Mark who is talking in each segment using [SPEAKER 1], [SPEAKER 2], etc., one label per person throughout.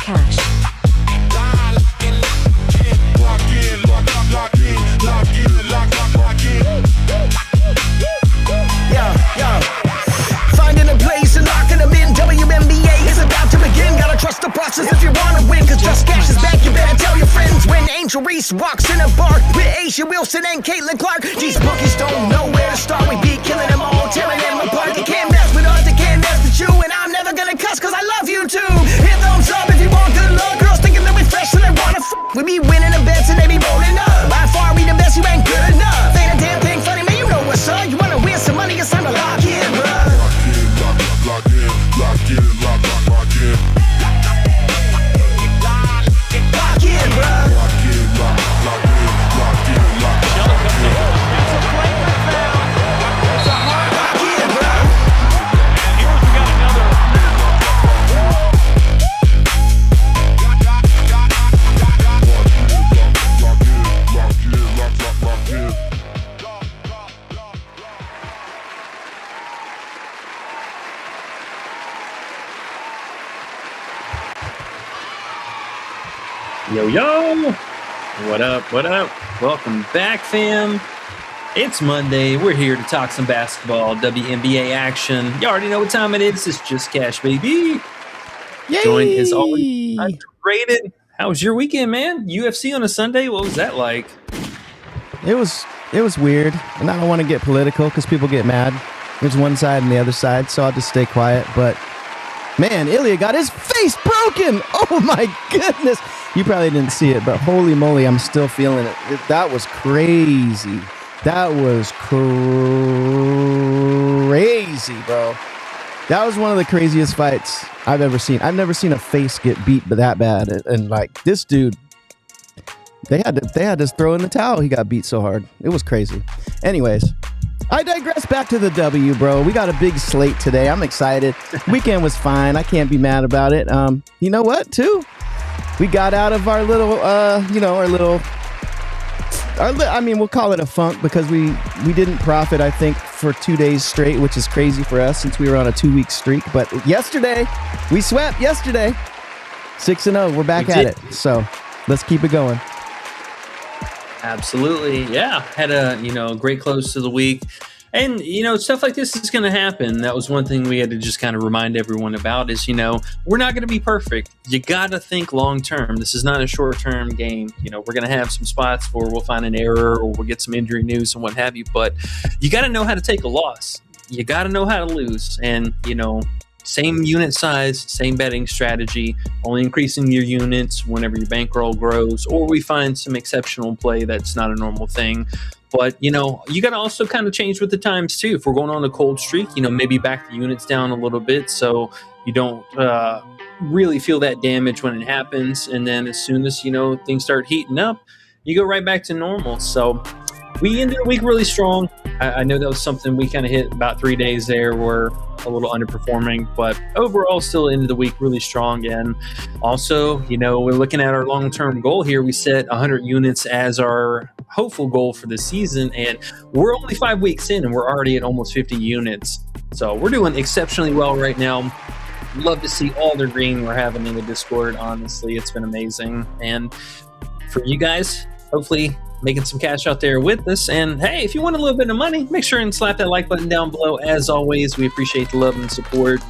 [SPEAKER 1] cash.
[SPEAKER 2] Finding a place and locking them in. WNBA is about to begin. Gotta trust the process if you wanna win, cause Just Cash is back. You better tell your friends when Angel Reese walks in a bar with Asia Wilson and Caitlin Clark. These bookies don't know where to start. We be killing them all, tearing them apart. They can't mess with us, they can't mess with you. And I'm never gonna cuss cause I love you too. Hit thumbs up if you want good luck. Girls thinking that we fresh so they wanna We be winning the bets and they be rolling up. By far we the best, you ain't good enough. Ain't a damn thing funny, man, you know what's up. You wanna win some money, it's time to lock in, bruh.
[SPEAKER 3] Lock in, lock in, lock in.
[SPEAKER 2] Lock in, bruh.
[SPEAKER 3] Lock in, lock in.
[SPEAKER 4] Shelly comes in. It's a great rebound. It's a hard
[SPEAKER 2] Lock in, bruh.
[SPEAKER 4] And here we got another.
[SPEAKER 3] Lock in.
[SPEAKER 5] Yo, what up, what up? Welcome back, fam. It's Monday. We're here to talk some basketball, WNBA action. You already know what time it is. It's Just Cash, baby.
[SPEAKER 6] Yay!
[SPEAKER 5] Joined as always, underrated. How was your weekend, man? UFC on a Sunday? What was that like?
[SPEAKER 6] It was weird, and I don't want to get political because people get mad. There's one side and the other side, so I'll just stay quiet. But man, Ilya got his face broken. Oh my goodness! You probably didn't see it, but holy moly, I'm still feeling it. That was crazy. That was crazy, bro. That was one of the craziest fights I've ever seen. I've never seen a face get beat that bad. And like this dude, they had to throw in the towel. He got beat so hard. It was crazy. Anyways, I digress. Back to the W, bro. We got a big slate today. I'm excited. Weekend was fine. I can't be mad about it. You know what, too? We got out of our little, we'll call it a funk because we didn't profit, I think, for 2 days straight, which is crazy for us since we were on a 2-week streak. But yesterday, we swept yesterday. 6-0. We're back at it. So let's keep it going.
[SPEAKER 5] Absolutely. Yeah. Had a, great close to the week. And, stuff like this is going to happen. That was one thing we had to just kind of remind everyone about is, we're not going to be perfect. You got to think long term. This is not a short term game. We're going to have some spots where we'll find an error or we'll get some injury news and what have you. But you got to know how to take a loss. You got to know how to lose. And, same unit size, same betting strategy, only increasing your units whenever your bankroll grows, or we find some exceptional play that's not a normal thing. But, you got to also kind of change with the times, too. If we're going on a cold streak, maybe back the units down a little bit so you don't really feel that damage when it happens. And then as soon as, things start heating up, you go right back to normal. So we ended the week really strong. I know that was something we kind of hit about 3 days there. We're a little underperforming, but overall still ended the week really strong. And also, we're looking at our long-term goal here. We set 100 units as our hopeful goal for the season, and we're only 5 weeks in and we're already at almost 50 units. So we're doing exceptionally well right now. Love to see all the green we're having in the Discord. Honestly, it's been amazing. And for you guys, hopefully making some cash out there with us. And hey, if you want a little bit of money, make sure and slap that like button down below. As always, we appreciate the love and support.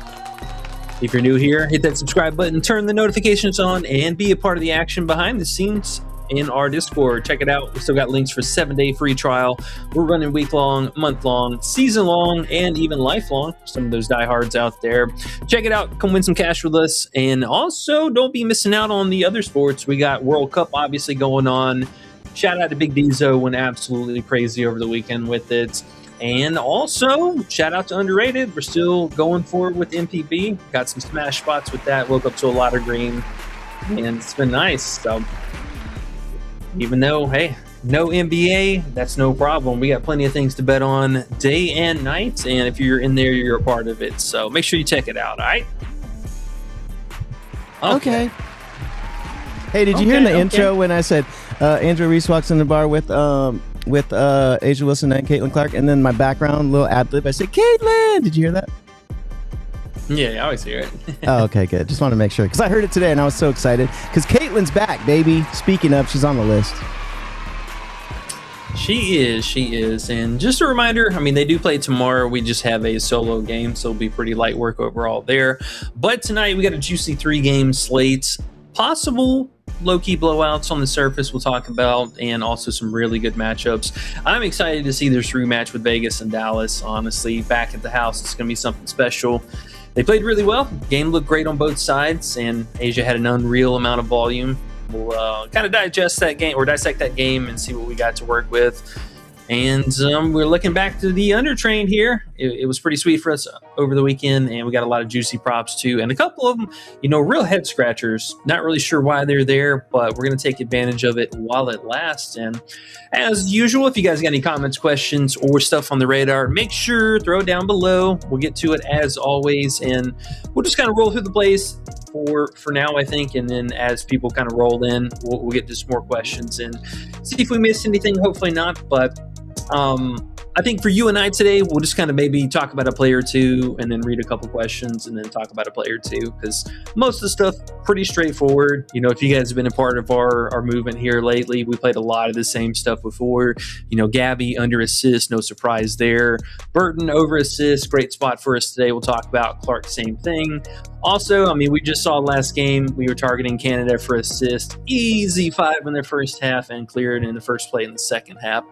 [SPEAKER 5] If you're new here, hit that subscribe button, turn the notifications on, and be a part of the action behind the scenes in our Discord. Check it out. We still got links for 7-day free trial. We're running week-long, month-long, season-long, and even lifelong. Some of those diehards out there. Check it out. Come win some cash with us. And also, don't be missing out on the other sports. We got World Cup obviously going on. Shout out to Big Dizo, went absolutely crazy over the weekend with it. And also, shout out to Underrated. We're still going forward with MPB. Got some smash spots with that. Woke up to a lot of green. And it's been nice. So, even though, hey, no NBA, that's no problem. We got plenty of things to bet on day and night. And if you're in there, you're a part of it. So, make sure you check it out, all right?
[SPEAKER 6] Okay. Hey, did you hear in the intro when I said Andrew Reese walks in the bar with Asia Wilson and Caitlin Clark, and then my background little ad lib, I said Caitlin. Did you hear that?
[SPEAKER 5] Yeah, I always hear it.
[SPEAKER 6] Oh, okay, good. Just want to make sure because I heard it today and I was so excited because Caitlin's back, baby. Speaking of, she's on the list.
[SPEAKER 5] She is. And just a reminder, I mean, they do play tomorrow. We just have a solo game, so it'll be pretty light work overall there. But tonight we got a juicy 3-game slate. Possible low-key blowouts on the surface we'll talk about, and also some really good matchups. I'm excited to see this rematch with Vegas and Dallas, honestly. Back at the house, it's going to be something special. They played really well. Game looked great on both sides, and Asia had an unreal amount of volume. We'll kind of dissect that game and see what we got to work with. And we're looking back to the under trade here. It was pretty sweet for us over the weekend, and we got a lot of juicy props too. And a couple of them, real head scratchers. Not really sure why they're there, but we're going to take advantage of it while it lasts. And as usual, if you guys got any comments, questions, or stuff on the radar, make sure throw it down below. We'll get to it as always, and we'll just kind of roll through the plays for now, I think. And then as people kind of roll in, we'll get to some more questions and see if we missed anything. Hopefully not, but I think for you and I today, we'll just kind of maybe talk about a player or two and then read a couple questions and then talk about a player or two, because most of the stuff pretty straightforward. If you guys have been a part of our movement here lately, we played a lot of the same stuff before. Gabby under assist, no surprise there. Burton over assist, great spot for us today. We'll talk about Clark, same thing. Also, we just saw last game, we were targeting Canada for assist. Easy 5 in their first half and cleared in the first play in the second half.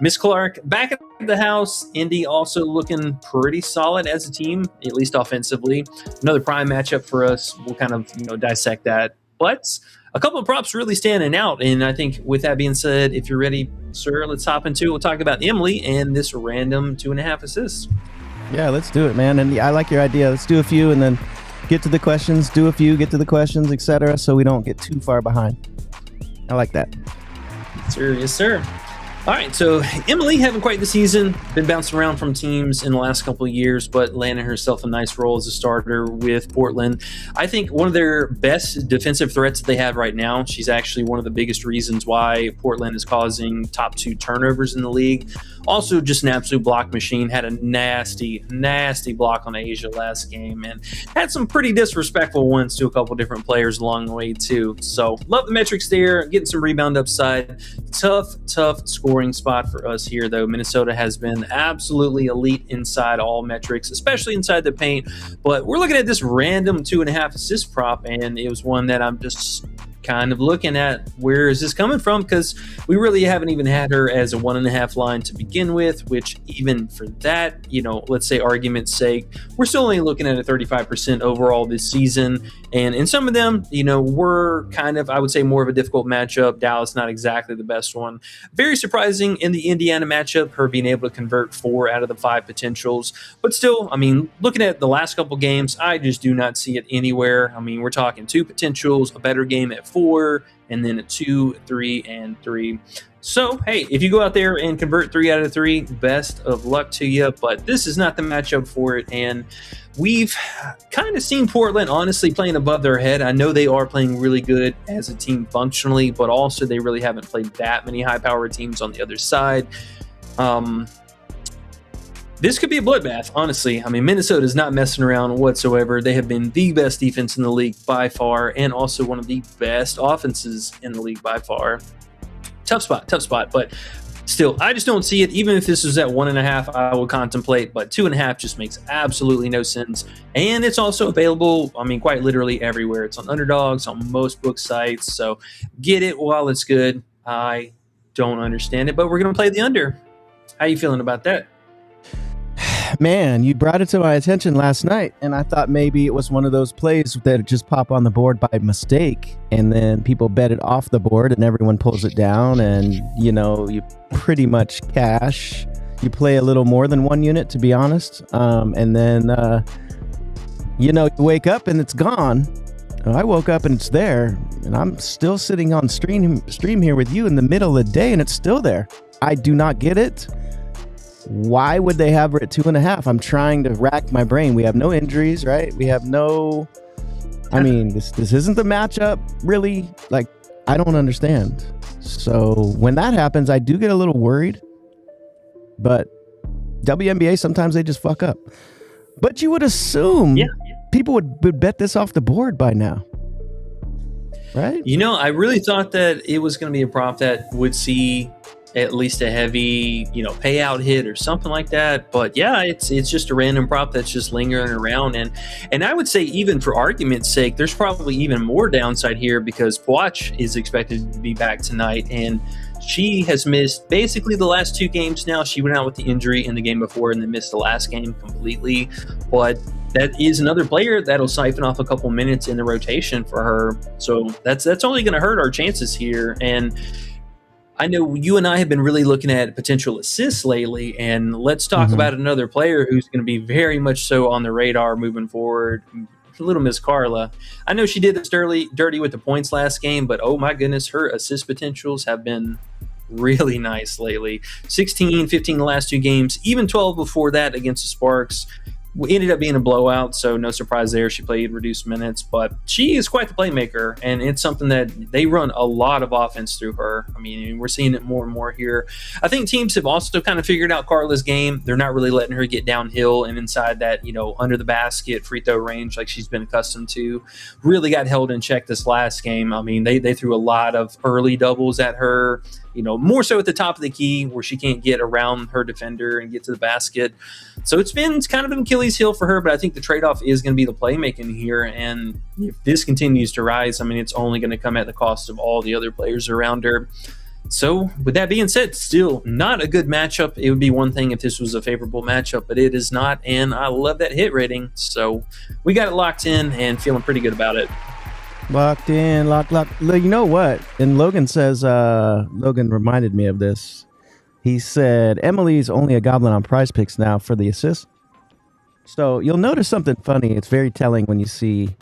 [SPEAKER 5] Miss Clark back at the house. Indy also looking pretty solid as a team, at least offensively. Another prime matchup for us. We'll kind of dissect that. But a couple of props really standing out. And I think with that being said, if you're ready, sir, let's hop into it. We'll talk about Emily and this random 2.5 assists.
[SPEAKER 6] Yeah, let's do it, man. And I like your idea. Let's do a few and then get to the questions, do a few, get to the questions, etc., so we don't get too far behind. I like that.
[SPEAKER 5] Yes, sir. All right, so Emily having quite the season, been bouncing around from teams in the last couple of years, but landing herself a nice role as a starter with Portland. I think one of their best defensive threats that they have right now. She's actually one of the biggest reasons why Portland is causing top 2 turnovers in the league. Also, just an absolute block machine. Had a nasty block on Asia last game, and had some pretty disrespectful ones to a couple different players along the way too. So love the metrics there, getting some rebound upside. Tough scoring spot for us here, though. Minnesota has been absolutely elite inside all metrics, especially inside the paint. But we're looking at this random 2.5 assist prop, and it was one that I'm just kind of looking at, where is this coming from? Because we really haven't even had her as a 1.5 line to begin with, which even for that, let's say argument's sake, we're still only looking at a 35% overall this season. And in some of them, we're kind of, I would say, more of a difficult matchup. Dallas, not exactly the best one. Very surprising in the Indiana matchup, her being able to convert 4 out of the 5 potentials. But still, looking at the last couple games, I just do not see it anywhere. We're talking 2 potentials, a better game at 4, and then a 2, 3, and 3. So, hey, if you go out there and convert 3 out of 3, best of luck to you. But this is not the matchup for it. And we've kind of seen Portland, honestly, playing above their head. I know they are playing really good as a team functionally, but also they really haven't played that many high-powered teams on the other side. This could be a bloodbath, honestly. Minnesota is not messing around whatsoever. They have been the best defense in the league by far, and also one of the best offenses in the league by far. Tough spot, but still, I just don't see it. Even if this was at 1.5, I would contemplate, but 2.5 just makes absolutely no sense. And it's also available, quite literally everywhere. It's on Underdogs, on most book sites, so get it while it's good. I don't understand it, but we're going to play the under. How you feeling about that?
[SPEAKER 6] Man, you brought it to my attention last night, and I thought maybe it was one of those plays that just pop on the board by mistake, and then people bet it off the board, and everyone pulls it down, and you pretty much cash. You play a little more than 1 unit, to be honest, and then you wake up and it's gone. I woke up and it's there, and I'm still sitting on stream here with you in the middle of the day, and it's still there. I do not get it. Why would they have her at 2.5? I'm trying to rack my brain. We have no injuries, right? We have no. This isn't the matchup, really. I don't understand. So when that happens, I do get a little worried. But WNBA, sometimes they just fuck up. But you would assume people would bet this off the board by now, right?
[SPEAKER 5] I really thought that it was going to be a prop that would see at least a heavy, payout hit or something like that. But yeah, it's just a random prop that's just lingering around. And I would say, even for argument's sake, there's probably even more downside here because Poach is expected to be back tonight, and she has missed basically the last 2 games now. She went out with the injury in the game before and then missed the last game completely. But that is another player that'll siphon off a couple minutes in the rotation for her. So that's only going to hurt our chances here. And I know you and I have been really looking at potential assists lately, and let's talk about another player who's going to be very much so on the radar moving forward. Little Miss Carla. I know she did this dirty with the points last game, but oh my goodness, her assist potentials have been really nice lately. 16, 15 the last 2 games, even 12 before that against the Sparks. Ended up being a blowout, so no surprise there. She played reduced minutes, but she is quite the playmaker, and it's something that they run a lot of offense through her. I mean, we're seeing it more and more here. I think teams have also kind of figured out Carla's game. They're not really letting her get downhill and inside that, under the basket free throw range like she's been accustomed to. Really got held in check this last game. I mean, they threw a lot of early doubles at her, more so at the top of the key where she can't get around her defender and get to the basket. So it's kind of an Achilles heel for her, but I think the trade-off is going to be the playmaking here. And if this continues to rise, I mean, it's only going to come at the cost of all the other players around her. So with that being said, still not a good matchup. It would be one thing if this was a favorable matchup, but it is not. And I love that hit rating. So we got it locked in and feeling pretty good about it.
[SPEAKER 6] Locked in, locked. You know what? And Logan says, Logan reminded me of this. He said, Emily's only a goblin on Prizepicks now for the assist. So you'll notice something funny. It's very telling when you see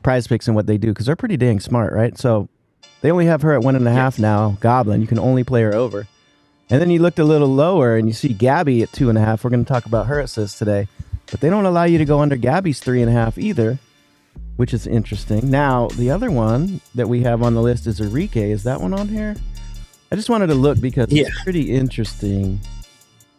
[SPEAKER 6] Prizepicks and what they do, because they're pretty dang smart, right? So they only have her at 1.5 now, goblin. You can only play her over. And then you looked a little lower and you see Gabby at 2.5. We're going to talk about her assists today. But they don't allow you to go under Gabby's 3.5 either, which is interesting. Now, the other one that we have on the list is Enrique. Is that one on here? I just wanted to look because it's pretty interesting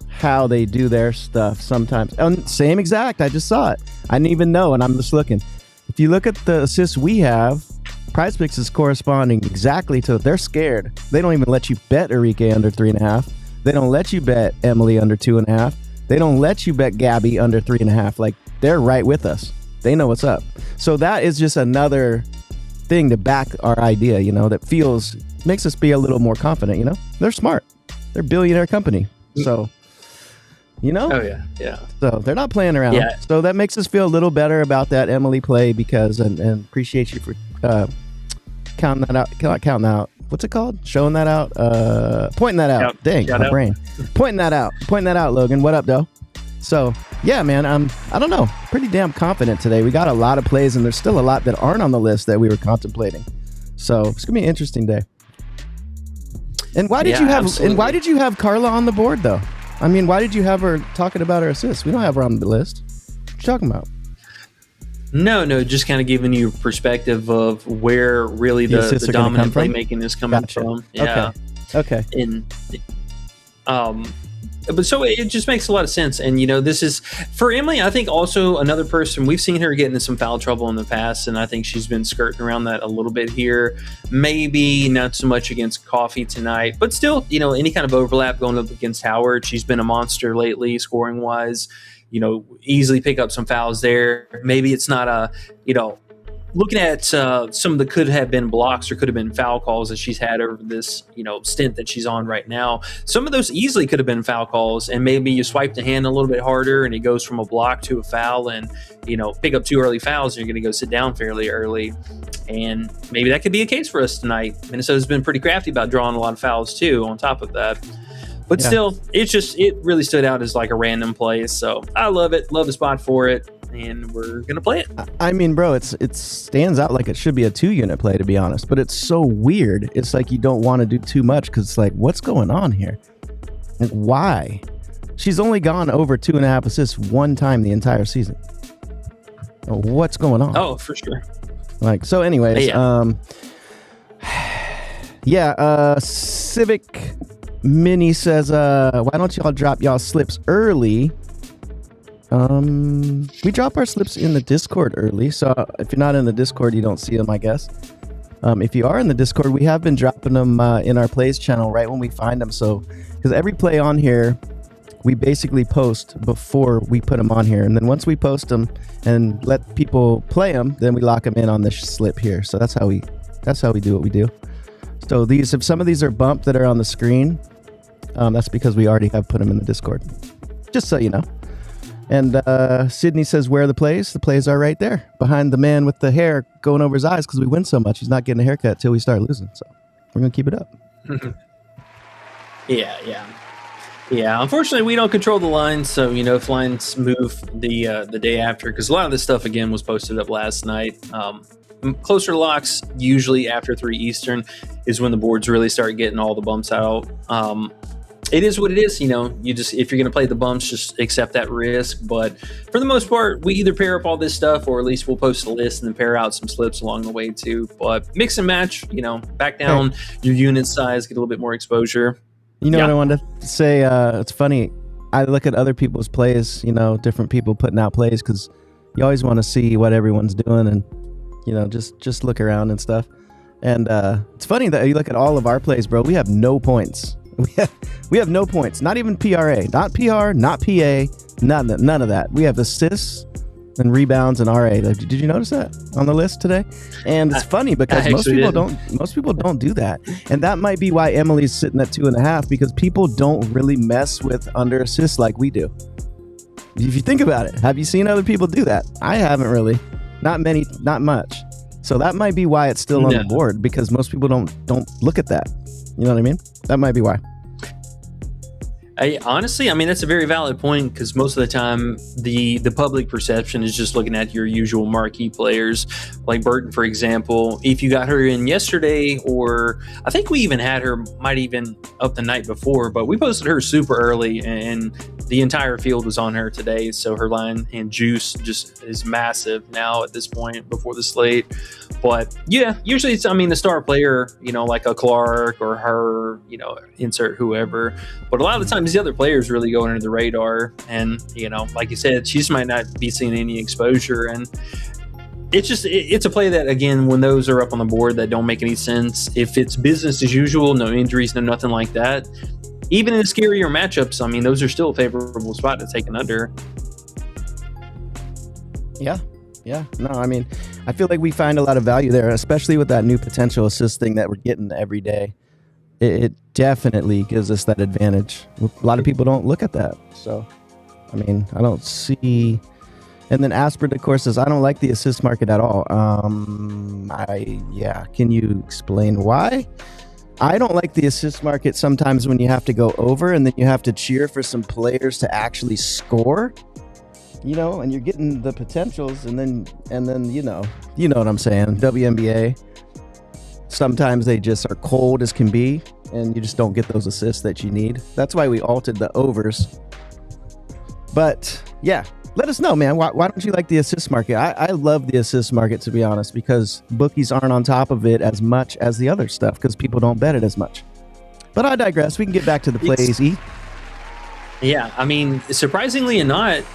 [SPEAKER 6] how they do their stuff sometimes. Same exact. I just saw it. I didn't even know, and I'm just looking. If you look at the assists we have, Prizepicks is corresponding exactly to. They're scared. They don't even let you bet Enrique under 3.5. They don't let you bet Emily under 2.5. They don't let you bet Gabby under 3.5. Like, they're right with us. They know what's up. So that is just another thing to back our idea, that makes us be a little more confident, They're smart. They're a billionaire company. So,
[SPEAKER 5] Oh, yeah. Yeah.
[SPEAKER 6] So they're not playing around. Yeah. So that makes us feel a little better about that Emily play because, and appreciate you for counting that out. Counting out. What's it called? Showing that out. Pointing that out. Dang, my brain. Pointing that out, Logan. What up, though? So, yeah, man, I don't know. Pretty damn confident today. We got a lot of plays, and there's still a lot that aren't on the list that we were contemplating. So it's gonna be an interesting day. And why did you have Carla on the board though? I mean, why did you have her talking about her assists? We don't have her on the list. What you talking about?
[SPEAKER 5] No, just kind of giving you a perspective of where really the dominant playmaking is coming from. Yeah.
[SPEAKER 6] Okay.
[SPEAKER 5] But so it just makes a lot of sense. And, this is for Emily, I think also another person, we've seen her get into some foul trouble in the past. And I think she's been skirting around that a little bit here. Maybe not so much against Coffee tonight, but still, any kind of overlap going up against Howard. She's been a monster lately, scoring wise, easily pick up some fouls there. Maybe it's not looking at some of the could have been blocks or could have been foul calls that she's had over this, stint that she's on right now. Some of those easily could have been foul calls, and maybe you swipe the hand a little bit harder and it goes from a block to a foul and, pick up 2 early fouls and you're going to go sit down fairly early. And maybe that could be a case for us tonight. Minnesota's been pretty crafty about drawing a lot of fouls too on top of that. But still, it really stood out as like a random play. So I love it. Love the spot for it. And we're going to play it.
[SPEAKER 6] I mean, bro, it stands out like it should be a 2-unit play, to be honest. But it's so weird. It's like you don't want to do too much because it's like, what's going on here? Like, why? She's only gone over 2.5 assists one time the entire season. What's going on?
[SPEAKER 5] Oh, for sure.
[SPEAKER 6] Like, so anyways, Civic Mini says, why don't y'all drop y'all slips early? We drop our slips in the Discord early, so if you're not in the Discord, you don't see them, I guess. If you are in the Discord, we have been dropping them in our plays channel right when we find them. So, because every play on here, we basically post before we put them on here, and then once we post them and let people play them, then we lock them in on this slip here. So that's how we do what we do. So if some of these are bumped that are on the screen, that's because we already have put them in the Discord. Just so you know. And Sydney says, where are the plays? The plays are right there behind the man with the hair going over his eyes because we win so much. He's not getting a haircut till we start losing. So we're going to keep it up.
[SPEAKER 5] Yeah. Unfortunately, we don't control the lines. So, if lines move the day after, because a lot of this stuff, again, was posted up last night. Closer locks, usually after 3 Eastern, is when the boards really start getting all the bumps out. It is what it is, you just, if you're going to play the bumps, just accept that risk. But for the most part, we either pair up all this stuff, or at least we'll post a list and then pair out some slips along the way too. But mix and match, back down your unit size, get a little bit more exposure.
[SPEAKER 6] What I wanted to say? It's funny. I look at other people's plays, different people putting out plays, because you always want to see what everyone's doing and, just look around and stuff. And it's funny that you look at all of our plays, bro. We have no points. We have no points, not even PRA, not PR, not PA, none of that. We have assists and rebounds and RA. Did you notice that on the list today? And it's funny because most people don't do that. And that might be why Emily's sitting at 2.5, because people don't really mess with under assists like we do. If you think about it, have you seen other people do that? I haven't really. Not many, not much. So that might be why it's still on the board, because most people don't look at that. You know what I mean? That might be why.
[SPEAKER 5] Honestly, that's a very valid point, because most of the time the public perception is just looking at your usual marquee players, like Burton, for example. If you got her in yesterday, or I think we even had her, might even up the night before, but we posted her super early and the entire field was on her today. So her line and juice just is massive now at this point before the slate. But yeah, usually it's, the star player, like a Clark or her, insert whoever. But a lot of the times the other players really go under the radar. And, like you said, she just might not be seeing any exposure. And it's a play that, again, when those are up on the board that don't make any sense, if it's business as usual, no injuries, no nothing like that, even in scarier matchups, those are still a favorable spot to take an under.
[SPEAKER 6] Yeah. No, I feel like we find a lot of value there, especially with that new potential assist thing that we're getting every day. It definitely gives us that advantage. A lot of people don't look at that. So, I don't see. And then Aspert, of course, says, I don't like the assist market at all. Can you explain why? I don't like the assist market sometimes when you have to go over and then you have to cheer for some players to actually score. And you're getting the potentials, and then you know what I'm saying. WNBA, sometimes they just are cold as can be, and you just don't get those assists that you need. That's why we altered the overs. But yeah, let us know, man. Why don't you like the assist market? I love the assist market, to be honest, because bookies aren't on top of it as much as the other stuff because people don't bet it as much. But I digress. We can get back to the plays.
[SPEAKER 5] Yeah, surprisingly enough,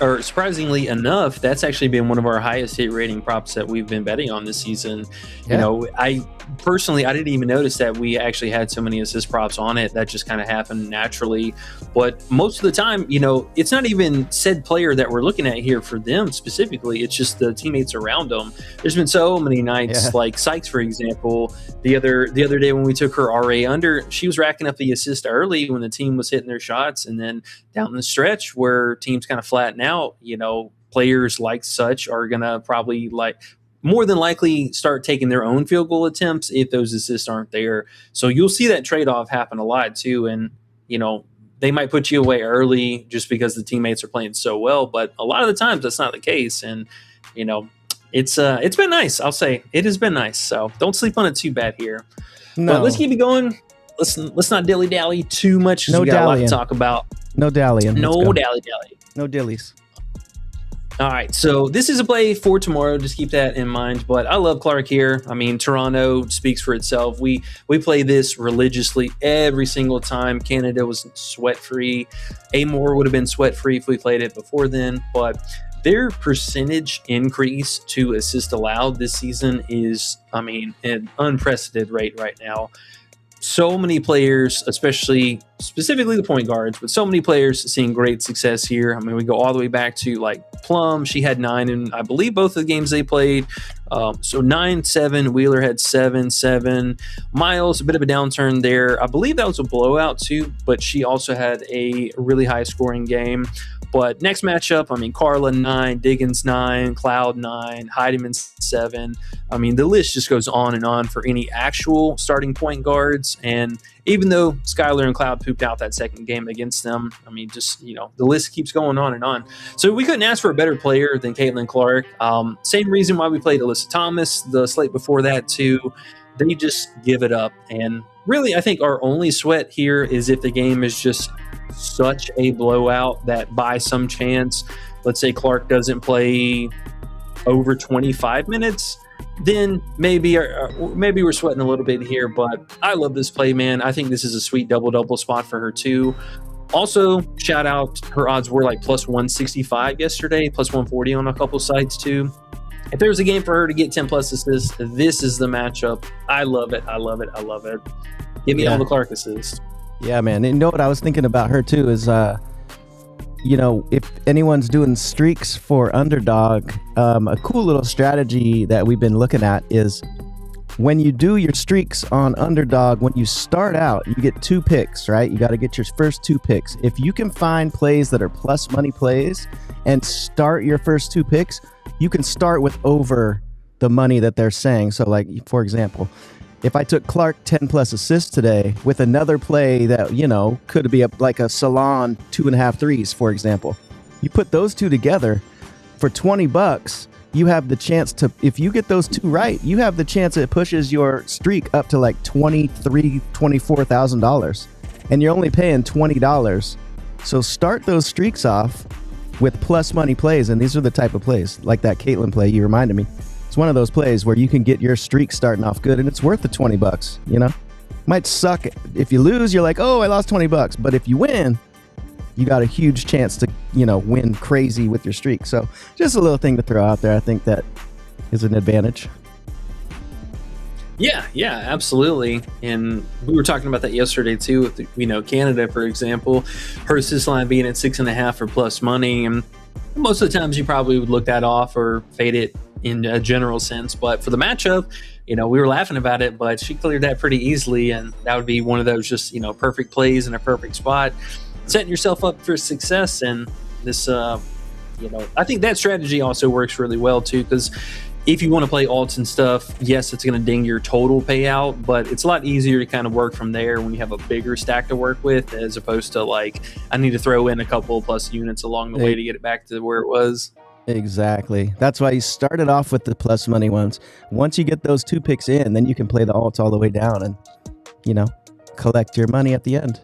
[SPEAKER 5] that's actually been one of our highest hit rating props that we've been betting on this season. Yeah. I personally, I didn't even notice that we actually had so many assist props on it. That just kind of happened naturally. But most of the time, it's not even said player that we're looking at here for them specifically. It's just the teammates around them. There's been so many nights, like Sykes, for example, the other day when we took her RA under, she was racking up the assist early when the team was hitting their shots, and then down the stretch where teams kind of flatten out, players like such are going to probably more than likely start taking their own field goal attempts if those assists aren't there. So you'll see that trade-off happen a lot too. And, they might put you away early just because the teammates are playing so well, but a lot of the times that's not the case. And, it's been nice. I'll say it has been nice. So don't sleep on it too bad here. No. But let's keep it going. Let's not dilly-dally too much. No, we got a lot to talk about.
[SPEAKER 6] No dallying.
[SPEAKER 5] No dally-dally.
[SPEAKER 6] No dillies.
[SPEAKER 5] All right, so this is a play for tomorrow. Just keep that in mind. But I love Clark here. I mean, Toronto speaks for itself. We play this religiously every single time. Canada was sweat-free. Amore would have been sweat-free if we played it before then. But their percentage increase to assist allowed this season is, I mean, an unprecedented rate right now. So many players, specifically the point guards, but so many players seeing great success here. I mean, we go all the way back to like Plum. She had 9 in, I believe, both of the games they played. So 9-7. Wheeler had 7-7. Miles, a bit of a downturn there. I believe that was a blowout too, but she also had a really high scoring game. But next matchup, I mean, Carla 9, Diggins 9, Cloud 9, Heidemann 7. I mean, the list just goes on and on for any actual starting point guards. And even though Skylar and Cloud pooped out that second game against them, I mean, just, the list keeps going on and on. So we couldn't ask for a better player than Caitlin Clark. Same reason why we played Alyssa Thomas, the slate before that too. They just give it up. And really, I think our only sweat here is if the game is just such a blowout that by some chance, let's say Clark doesn't play over 25 minutes, then maybe we're sweating a little bit here. But I love this play, man. I think this is a sweet double spot for her too. Also, shout out, her odds were like plus 165 yesterday, plus 140 on a couple sites too. If there's a game for her to get 10 plus assists, this is the matchup. I love it. Give me all the Clark assists.
[SPEAKER 6] Yeah, man. And what I was thinking about her too is, if anyone's doing streaks for Underdog, a cool little strategy that we've been looking at is when you do your streaks on Underdog, when you start out, you get 2 picks, right? You got to get your first 2 picks. If you can find plays that are plus money plays and start your first 2 picks, you can start with over the money that they're saying. So like, for example, if I took Clark 10 plus assists today with another play that, could be like a Salon 2.5 threes, for example, you put those 2 together for $20, you have the chance to, if you get those 2 right, you have the chance it pushes your streak up to like $24,000 and you're only paying $20. So start those streaks off with plus money plays. And these are the type of plays like that Caitlin play you reminded me. It's one of those plays where you can get your streak starting off good and it's worth the $20, Might suck. If you lose, you're like, oh, I lost $20. But if you win, you got a huge chance to, win crazy with your streak. So just a little thing to throw out there. I think that is an advantage.
[SPEAKER 5] Yeah, absolutely. And we were talking about that yesterday too with, Canada, for example, her assist line being at 6.5 for plus money. And most of the times you probably would look that off or fade it in a general sense. But for the matchup, we were laughing about it, but she cleared that pretty easily. And that would be one of those just, perfect plays in a perfect spot, setting yourself up for success. And this, I think that strategy also works really well too, because if you want to play alts and stuff, yes, it's going to ding your total payout, but it's a lot easier to kind of work from there when you have a bigger stack to work with, as opposed to like, I need to throw in a couple plus units along the way to get it back to where it was.
[SPEAKER 6] Exactly. That's why you started off with the plus money ones. Once you get those 2 picks in, then you can play the alts all the way down and, collect your money at the end.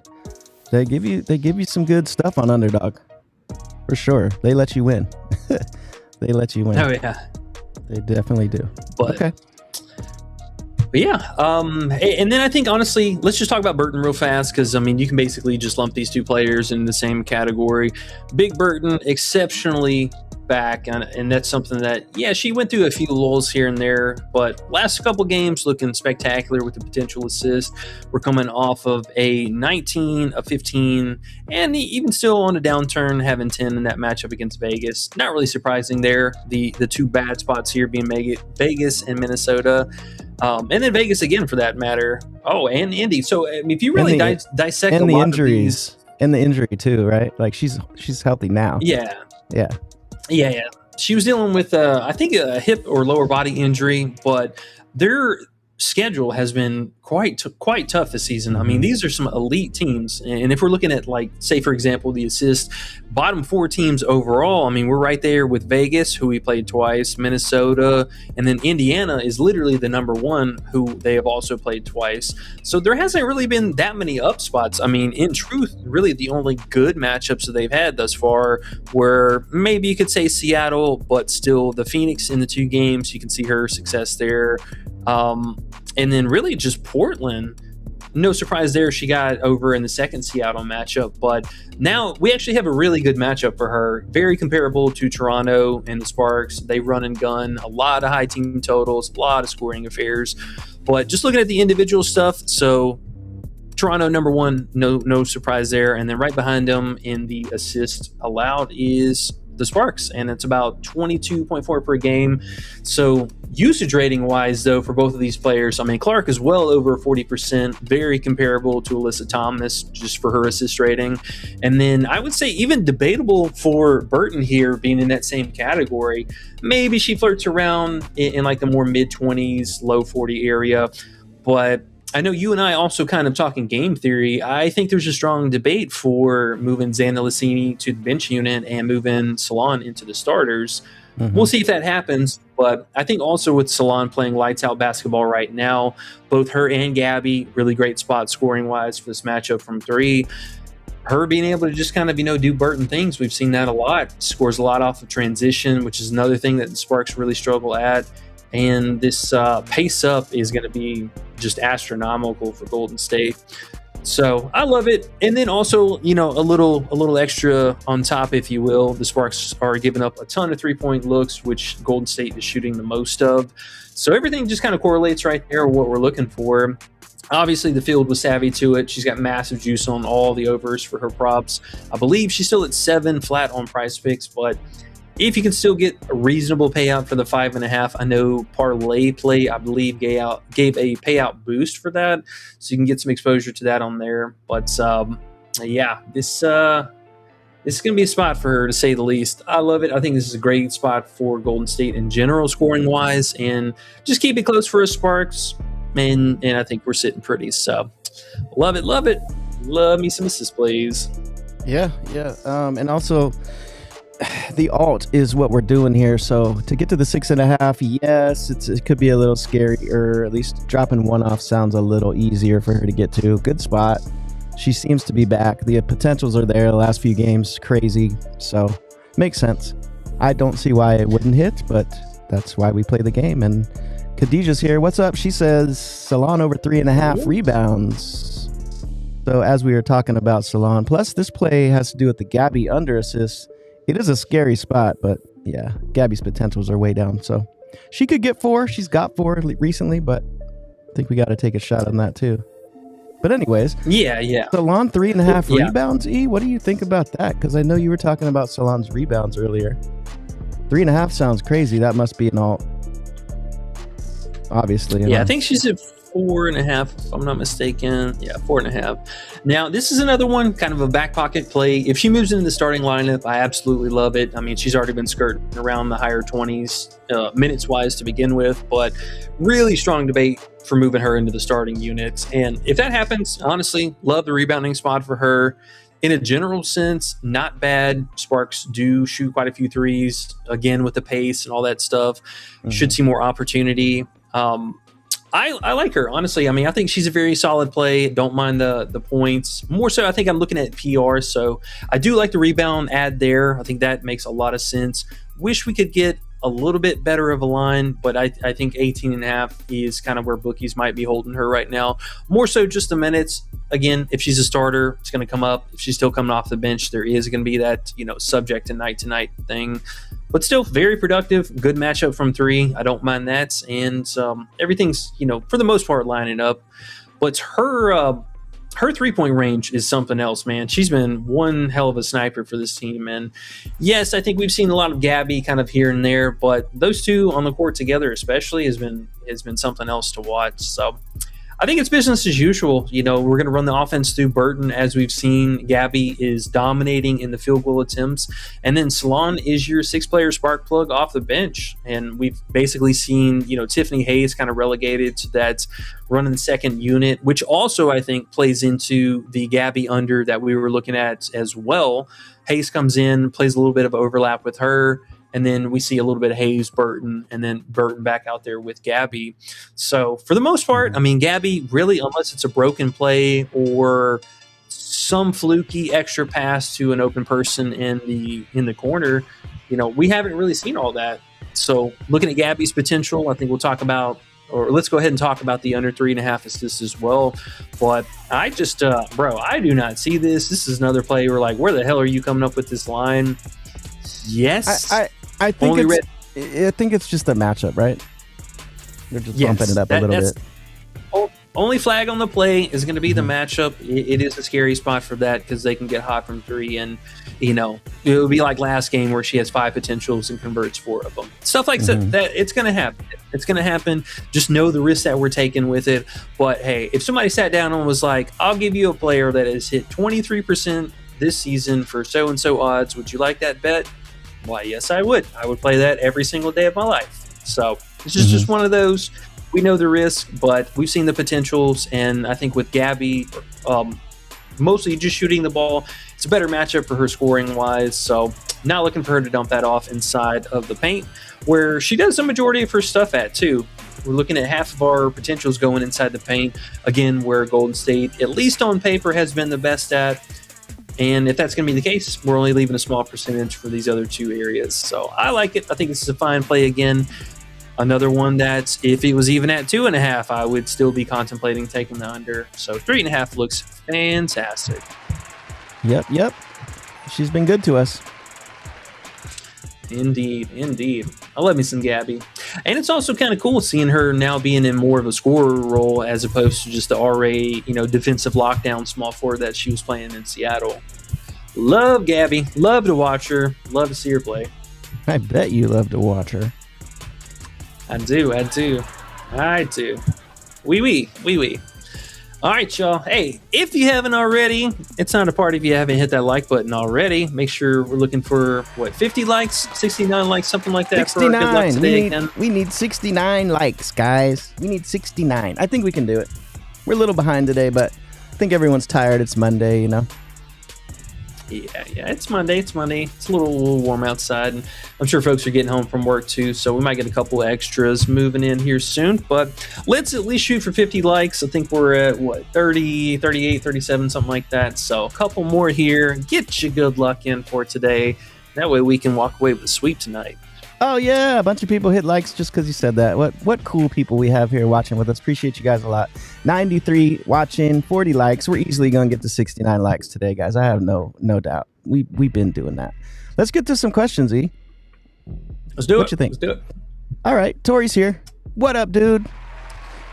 [SPEAKER 6] They give you some good stuff on Underdog. For sure. They let you win. They let you win.
[SPEAKER 5] Oh yeah.
[SPEAKER 6] They definitely do. Okay.
[SPEAKER 5] But yeah. And then I think, honestly, let's just talk about Burton real fast, because, you can basically just lump these 2 players in the same category. Big Burton, exceptionally back, and that's something that, she went through a few lulls here and there, but last couple games looking spectacular with the potential assist. We're coming off of a 19, a 15, and even still on a downturn, having 10 in that matchup against Vegas. Not really surprising there. The 2 bad spots here being Vegas and Minnesota, and then Vegas again for that matter. Oh, and Indy. So if you really dissect
[SPEAKER 6] and
[SPEAKER 5] a
[SPEAKER 6] the
[SPEAKER 5] lot
[SPEAKER 6] injuries
[SPEAKER 5] of these,
[SPEAKER 6] and the injury too, right? Like she's healthy now.
[SPEAKER 5] Yeah.
[SPEAKER 6] Yeah.
[SPEAKER 5] She was dealing with, I think, a hip or lower body injury, but their schedule has been quite tough this season. I mean, these are some elite teams, and if we're looking at, like, say for example, the assist bottom 4 teams overall, I mean, we're right there with Vegas, who we played twice, Minnesota, and then Indiana is literally the number 1, who they have also played twice. So there hasn't really been that many up spots. I mean, in truth, really the only good matchups that they've had thus far were maybe you could say Seattle, but still the Phoenix in the 2 games, you can see her success there. And then really just Portland. No surprise there, she got over in the second Seattle matchup, but now we actually have a really good matchup for her. Very comparable to Toronto and the Sparks. They run and gun, a lot of high team totals, a lot of scoring affairs. But just looking at the individual stuff, so Toronto number 1, no surprise there. And then right behind them in the assist allowed is the Sparks, and it's about 22.4 per game. So usage rating wise, though, for both of these players, I mean, Clark is well over 40%, very comparable to Alyssa Thomas just for her assist rating. And then I would say even debatable for Burton here being in that same category. Maybe she flirts around in like the more mid-20s, low 40 area, but I know you and I also kind of talking game theory. I think there's a strong debate for moving Xana Lassini to the bench unit and moving Salon into the starters. We'll see if that happens, but I think also with Salon playing lights out basketball right now, both her and Gabby, really great spot scoring wise for this matchup from 3. Her being able to just kind of, do Burton things. We've seen that a lot. Scores a lot off of transition, which is another thing that the Sparks really struggle at. And this pace up is going to be just astronomical for Golden State. So I love it. And then also, a little extra on top, if you will. The Sparks are giving up a ton of 3-point looks, which Golden State is shooting the most of. So everything just kind of correlates right there with what we're looking for. Obviously, the field was savvy to it. She's got massive juice on all the overs for her props. I believe she's still at 7 flat on Prizepicks, but if you can still get a reasonable payout for the 5.5, I know Parlay Play, I believe, gave a payout boost for that, so you can get some exposure to that on there. But yeah, this is going to be a spot for her, to say the least. I love it. I think this is a great spot for Golden State in general, scoring wise, and just keep it close for us Sparks. And I think we're sitting pretty. So love it. Love me some assists, please.
[SPEAKER 6] Yeah. And also, the alt is what we're doing here. So to get to the 6.5, yes, it could be a little scary, or at least dropping 1 off sounds a little easier for her to get to. Good spot. She seems to be back. The potentials are there. The last few games, crazy. So makes sense. I don't see why it wouldn't hit, but that's why we play the game. And Khadijah's here. What's up? She says Salon over 3.5 rebounds. So as we were talking about Salon, plus this play has to do with the Gabby under assists. It is a scary spot, but yeah, Gabby's potentials are way down. So she could get 4. She's got 4 recently, but I think we got to take a shot on that too. But anyways,
[SPEAKER 5] yeah.
[SPEAKER 6] Salon 3.5 rebounds. E, what do you think about that? Because I know you were talking about Salon's rebounds earlier. 3.5 sounds crazy. That must be an alt, obviously.
[SPEAKER 5] Yeah, I think she's at 4.5, if I'm not mistaken. Yeah, 4.5. Now, this is another one, kind of a back pocket play. If she moves into the starting lineup, I absolutely love it. I mean, she's already been skirting around the higher 20s minutes-wise to begin with, but really strong debate for moving her into the starting unit. And if that happens, honestly, love the rebounding spot for her. In a general sense, not bad. Sparks do shoot quite a few threes, again, with the pace and all that stuff. Should see more opportunity. I like her, honestly. I mean, I think she's a very solid play. Don't mind the points. More so, I think I'm looking at PR, so I do like the rebound add there. I think that makes a lot of sense. Wish we could get a little bit better of a line, but I think 18.5 is kind of where bookies might be holding her right now. More so just the minutes. Again, if she's a starter, it's going to come up. If she's still coming off the bench, there is going to be that, subject to night thing. But still very productive. Good matchup from 3. I don't mind that. And everything's, for the most part lining up. But her 3-point range is something else, man. She's been one hell of a sniper for this team. And yes, I think we've seen a lot of Gabby kind of here and there, but those two on the court together especially has been something else to watch. So I think it's business as usual. We're going to run the offense through Burton, as we've seen. Gabby is dominating in the field goal attempts. And then Salon is your 6-player spark plug off the bench. And we've basically seen, Tiffany Hayes kind of relegated to that running the second unit, which also I think plays into the Gabby under that we were looking at as well. Hayes comes in, plays a little bit of overlap with her. And then we see a little bit of Hayes, Burton, and then Burton back out there with Gabby. So for the most part, I mean, Gabby really, unless it's a broken play or some fluky extra pass to an open person in the corner, we haven't really seen all that. So looking at Gabby's potential, I think we'll talk about, or let's go ahead and talk about the under 3.5 assists as well. But I just, I do not see this. This is another play where where the hell are you coming up with this line? Yes.
[SPEAKER 6] I think I think it's just a matchup, right? They're just bumping it up a little bit.
[SPEAKER 5] Only flag on the play is going to be the matchup. It is a scary spot for that because they can get hot from 3, and it would be like last game where she has 5 potentials and converts 4 of them. Stuff like that. It's going to happen. It's going to happen. Just know the risk that we're taking with it. But hey, if somebody sat down and was like, "I'll give you a player that has hit 23% this season for so and so odds. Would you like that bet?" Why, yes, I would. I would play that every single day of my life. So this is just one of those. We know the risk, but we've seen the potentials. And I think with Gabby, mostly just shooting the ball, it's a better matchup for her scoring wise. So not looking for her to dump that off inside of the paint, where she does the majority of her stuff at too. We're looking at half of our potentials going inside the paint. Again, where Golden State, at least on paper, has been the best at. And if that's going to be the case, we're only leaving a small percentage for these other 2 areas. So I like it. I think this is a fine play again. Another one that if it was even at 2.5, I would still be contemplating taking the under. So 3.5 looks fantastic.
[SPEAKER 6] Yep. She's been good to us.
[SPEAKER 5] Indeed. I love me some Gabby. And it's also kind of cool seeing her now being in more of a scorer role as opposed to just the RA, defensive lockdown small forward that she was playing in Seattle. Love Gabby. Love to watch her. Love to see her play.
[SPEAKER 6] I bet you love to watch her.
[SPEAKER 5] I do. Wee. All right, y'all. Hey, if you haven't already, it's not a party if you haven't hit that like button already. Make sure we're looking for, 50 likes, 69 likes, something like that.
[SPEAKER 6] 69.
[SPEAKER 5] For good luck today.
[SPEAKER 6] We need 69 likes, guys. We need 69. I think we can do it. We're a little behind today, but I think everyone's tired. It's Monday,
[SPEAKER 5] Yeah, it's Monday. It's a little warm outside, and I'm sure folks are getting home from work too, so we might get a couple of extras moving in here soon, but let's at least shoot for 50 likes. I think we're at, 30, 38, 37, something like that, so a couple more here. Get your good luck in for today. That way we can walk away with a sweep tonight.
[SPEAKER 6] Oh, yeah. A bunch of people hit likes just because you said that. What cool people we have here watching with us. Appreciate you guys a lot. 93 watching, 40 likes. We're easily going to get to 69 likes today, guys. I have no doubt. We've been doing that. Let's get to some questions, E.
[SPEAKER 5] Let's do it.
[SPEAKER 6] What you think?
[SPEAKER 5] Let's do it.
[SPEAKER 6] All right. Tori's here. What up, dude?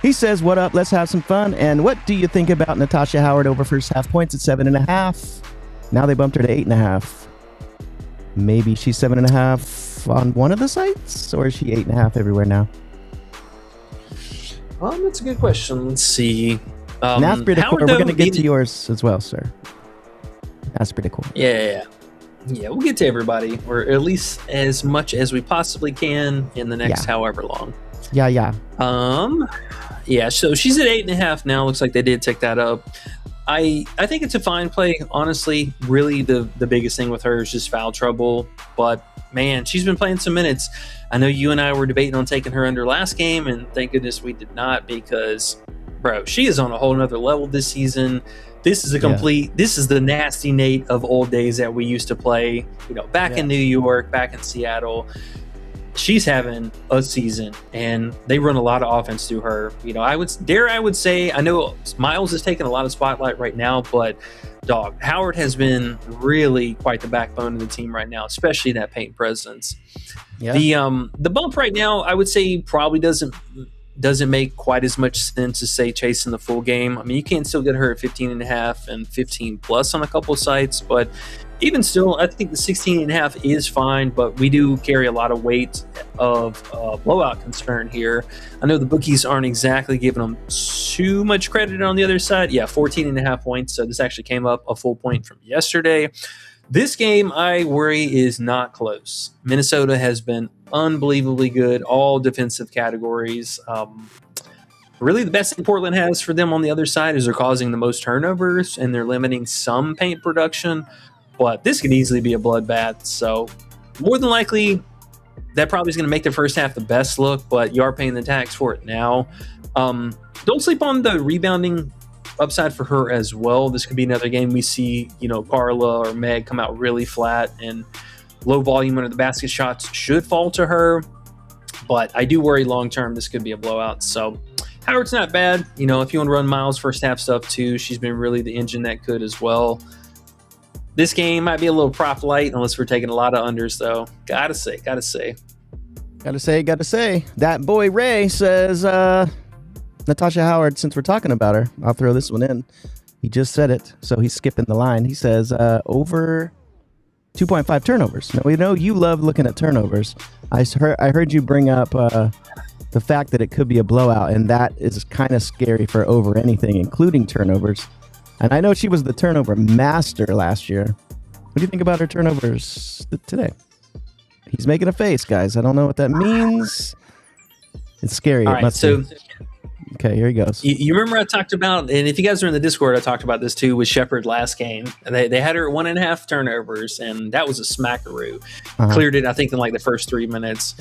[SPEAKER 6] He says, what up? Let's have some fun. And what do you think about Natasha Howard over first half points at 7.5? Now they bumped her to 8.5. Maybe she's 7.5 on one of the sites, or is she 8.5 everywhere now?
[SPEAKER 5] That's a good question. Let's see.
[SPEAKER 6] That's pretty cool. We're going to get to yours as well, sir. That's pretty cool.
[SPEAKER 5] Yeah, we'll get to everybody, or at least as much as we possibly can in the next however long.
[SPEAKER 6] Yeah.
[SPEAKER 5] So she's at 8.5 now. Looks like they did take that up. I think it's a fine play. Honestly, really the biggest thing with her is just foul trouble. But man, she's been playing some minutes. I know you and I were debating on taking her under last game, and thank goodness we did not, because she is on a whole nother level this season. This is this is the nasty Nate of old days that we used to play, back in New York, back in Seattle. She's having a season, and they run a lot of offense through her. I would say, I know Miles is taking a lot of spotlight right now, but Howard has been really quite the backbone of the team right now, especially that paint presence. Yeah. The bump right now, I would say probably doesn't doesn't make quite as much sense as, say, chasing the full game. I mean, you can still get her at 15.5 and 15 plus on a couple of sites, but even still, I think the 16.5 is fine, but we do carry a lot of weight of blowout concern here. I know the bookies aren't exactly giving them too much credit on the other side. Yeah, 14.5 points. So this actually came up a full point from yesterday. This game, I worry, is not close. Minnesota has been unbelievably good, all defensive categories. Really, the best thing Portland has for them on the other side is they're causing the most turnovers, and they're limiting some paint production. But this could easily be a bloodbath. So more than likely, that probably is going to make the first half the best look, but you are paying the tax for it now. Don't sleep on the rebounding upside for her as well. This could be another game we see, Carla or Meg come out really flat, and low volume under the basket shots should fall to her. But I do worry long term this could be a blowout. So Howard's not bad. If you want to run Miles first half stuff too, she's been really the engine that could as well. This game might be a little prop light unless we're taking a lot of unders, though. Gotta say.
[SPEAKER 6] That boy Ray says, Natasha Howard, since we're talking about her, I'll throw this one in. He just said it, so he's skipping the line. He says, over 2.5 turnovers. Now, we know you love looking at turnovers. I heard you bring up the fact that it could be a blowout, and that is kind of scary for over anything, including turnovers. And I know she was the turnover master last year. What do you think about her turnovers today? He's making a face, guys. I don't know what that means. It's scary.
[SPEAKER 5] All right, so
[SPEAKER 6] okay, here he goes.
[SPEAKER 5] You remember I talked about, and if you guys are in the Discord, I talked about this too with Shepherd last game. They had her at 1.5 turnovers, and that was a smackaroo. Cleared it, I think, in like the first 3 minutes.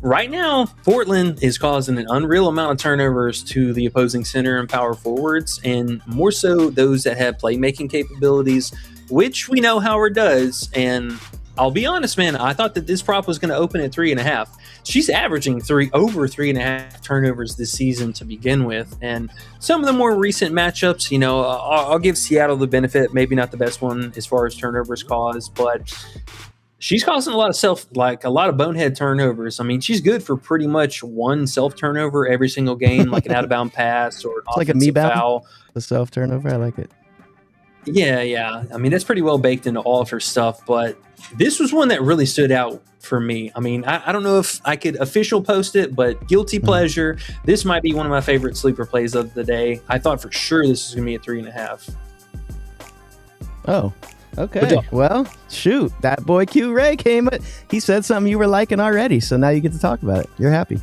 [SPEAKER 5] Right now, Portland is causing an unreal amount of turnovers to the opposing center and power forwards, and more so those that have playmaking capabilities, which we know Howard does. And I'll be honest, man, I thought that this prop was going to open at 3.5. She's averaging over 3.5 turnovers this season to begin with. And some of the more recent matchups, I'll give Seattle the benefit, maybe not the best one as far as turnovers caused, but she's causing a lot of bonehead turnovers. I mean, she's good for pretty much one self turnover every single game, like an out of bound pass or an offensive foul.
[SPEAKER 6] The self turnover, I like it.
[SPEAKER 5] Yeah. I mean, that's pretty well baked into all of her stuff, but this was one that really stood out for me. I mean, I don't know if I could official post it, but guilty pleasure. This might be one of my favorite sleeper plays of the day. I thought for sure this was going to be a 3.5.
[SPEAKER 6] Oh, okay. Well, shoot. That boy Q Ray he said something you were liking already, so now you get to talk about it. You're happy.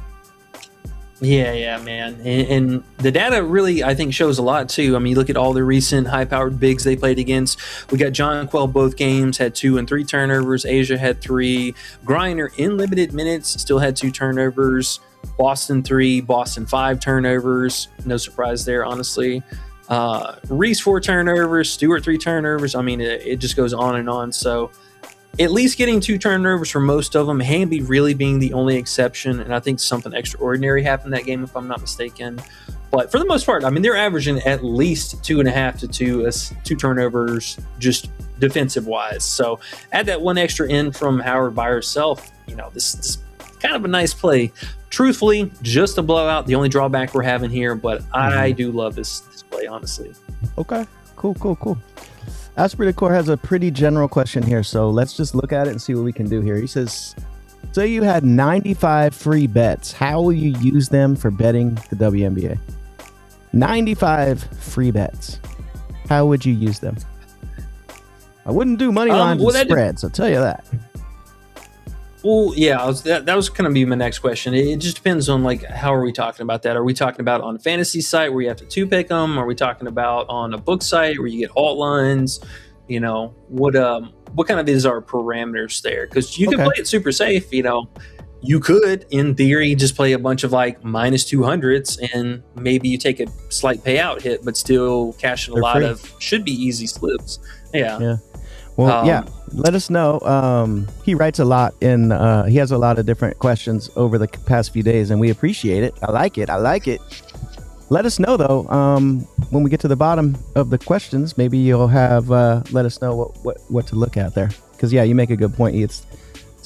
[SPEAKER 5] Yeah, man. And the data really, I think, shows a lot, too. I mean, you look at all the recent high-powered bigs they played against. We got John Quell both games, had 2 and 3 turnovers. Asia had 3. Griner, in limited minutes, still had 2 turnovers. Boston 3, Boston 5 turnovers. No surprise there, honestly. Reese 4 turnovers, Stewart 3 turnovers. I mean, it just goes on and on. So at least getting 2 turnovers for most of them, Hamby really being the only exception, and I think something extraordinary happened that game, if I'm not mistaken. But for the most part, I mean, they're averaging at least 2.5 to 2 turnovers, just defensive-wise. So add that one extra in from Howard by herself, this is kind of a nice play. Truthfully, just a blowout, the only drawback we're having here, but I do love this play, honestly.
[SPEAKER 6] Okay, cool. Asper Decor has a pretty general question here, so let's just look at it and see what we can do here. He says, say you had 95 free bets. How will you use them for betting the WNBA? 95 free bets. How would you use them? I wouldn't do money lines and spreads, I'll tell you that.
[SPEAKER 5] Well, yeah, that was going to be my next question. It just depends on, how are we talking about that? Are we talking about on a fantasy site where you have to 2-pick them? Are we talking about on a book site where you get alt lines? What kind of is our parameters there? Because you can play it super safe. You could, in theory, just play a bunch of minus 200s and maybe you take a slight payout hit, but still cash in a lot of should be easy slips. Yeah.
[SPEAKER 6] Well, let us know. He writes a lot he has a lot of different questions over the past few days, and we appreciate it. I like it. Let us know, though, when we get to the bottom of the questions, maybe you'll have let us know what to look at there. Because, you make a good point. It's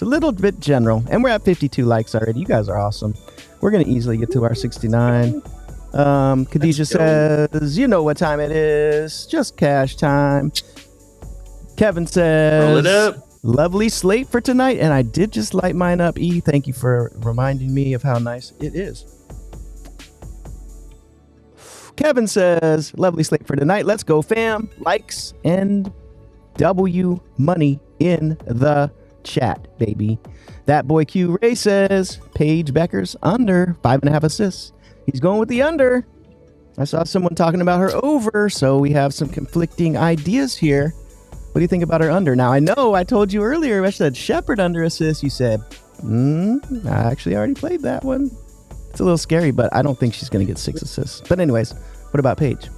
[SPEAKER 6] It's a little bit general. And we're at 52 likes already. You guys are awesome. We're going to easily get to our 69. Khadijah says, you know what time it is. Just cash time. Kevin says,
[SPEAKER 5] Roll it up.
[SPEAKER 6] Lovely slate for tonight. And I did just light mine up. E, thank you for reminding me of how nice it is. Kevin says, lovely slate for tonight. Let's go, fam. Likes and W money in the chat, baby. That boy Q Ray says, Paige Becker's under 5.5 assists. He's going with the under. I saw someone talking about her over, so we have some conflicting ideas here. What do you think about her under? Now, I know I told you earlier, I said Shepherd under assists. You said, I actually already played that one. It's a little scary, but I don't think she's going to get 6 assists. But anyways, what about Paige?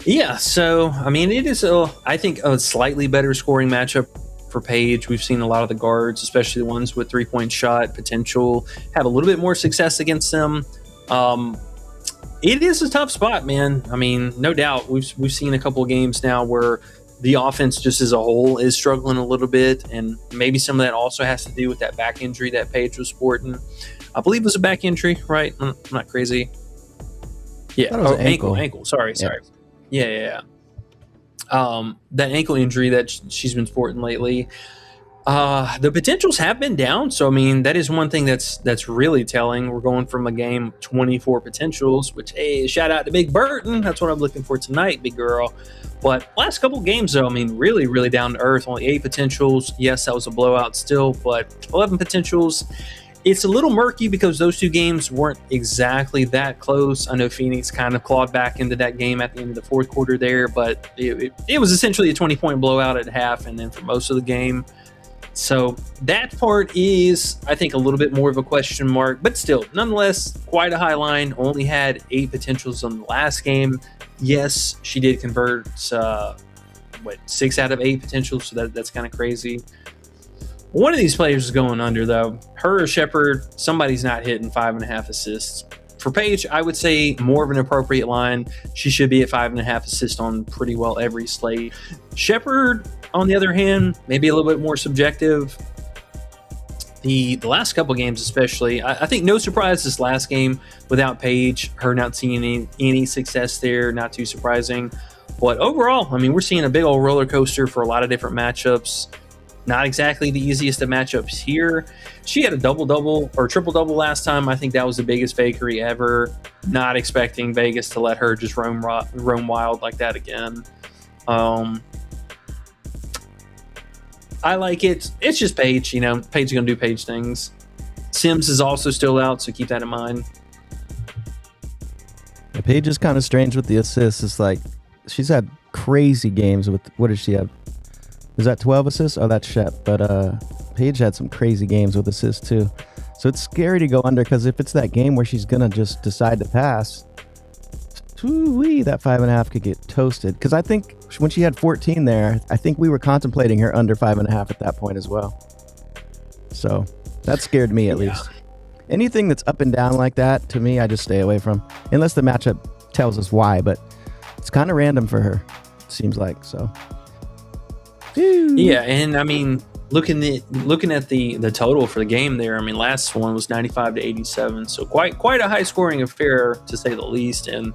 [SPEAKER 5] Yeah, so, I mean, it is, I think, a slightly better scoring matchup for Paige. We've seen a lot of the guards, especially the ones with three-point shot potential, have a little bit more success against them. It is a tough spot, man. I mean, no doubt. We've seen a couple of games now where the offense just as a whole is struggling a little bit, and maybe some of that also has to do with that back injury that Paige was sporting. I believe it was a back injury, right? I'm not crazy. Yeah, ankle. Sorry. Yeah. That ankle injury that she's been sporting lately. The potentials have been down, so I mean that is one thing that's really telling. We're going from a game 24 potentials, which hey, shout out to Big Burton. That's what I'm looking for tonight, big girl. But last couple games though, I mean, really, really down to earth. Only 8 potentials. Yes, that was a blowout still, but 11 potentials. It's a little murky because those 2 games weren't exactly that close. I know Phoenix kind of clawed back into that game at the end of the fourth quarter there, but it was essentially a 20-point blowout at half, and then for most of the game. So that part is, I think, a little bit more of a question mark, but still, nonetheless, quite a high line. Only had 8 potentials on the last game. Yes, she did convert 6 out of 8 potentials, so that's kind of crazy. One of these players is going under, though. Her or Shepherd, somebody's not hitting 5.5 assists. For Paige, I would say more of an appropriate line. She should be at 5.5 assists on pretty well every slate. Shepherd, on the other hand, maybe a little bit more subjective. The last couple games especially, I think no surprise this last game without Paige, her not seeing any success there, not too surprising. But overall, I mean, we're seeing a big old roller coaster for a lot of different matchups. Not exactly the easiest of matchups here. She had a double-double or triple-double last time. I think that was the biggest fakery ever. Not expecting Vegas to let her just roam wild like that again. I like it. It's just Paige, Paige is going to do Paige things. Sims is also still out, so keep that in mind.
[SPEAKER 6] Yeah, Paige is kind of strange with the assists. It's like she's had crazy games with, what does she have? Is that 12 assists? Oh, that's Shep. But Paige had some crazy games with assists too. So it's scary to go under because if it's that game where she's going to just decide to pass, that 5.5 could get toasted. Because I think when she had 14 there, I think we were contemplating her under 5.5 at that point as well. So that scared me at least. Anything that's up and down like that, to me, I just stay away from. Unless the matchup tells us why. But it's kind of random for her, it seems like. So...
[SPEAKER 5] Yeah, and I mean, looking at the total for the game there, I mean, last one was 95 to 87, so quite a high scoring affair to say the least. And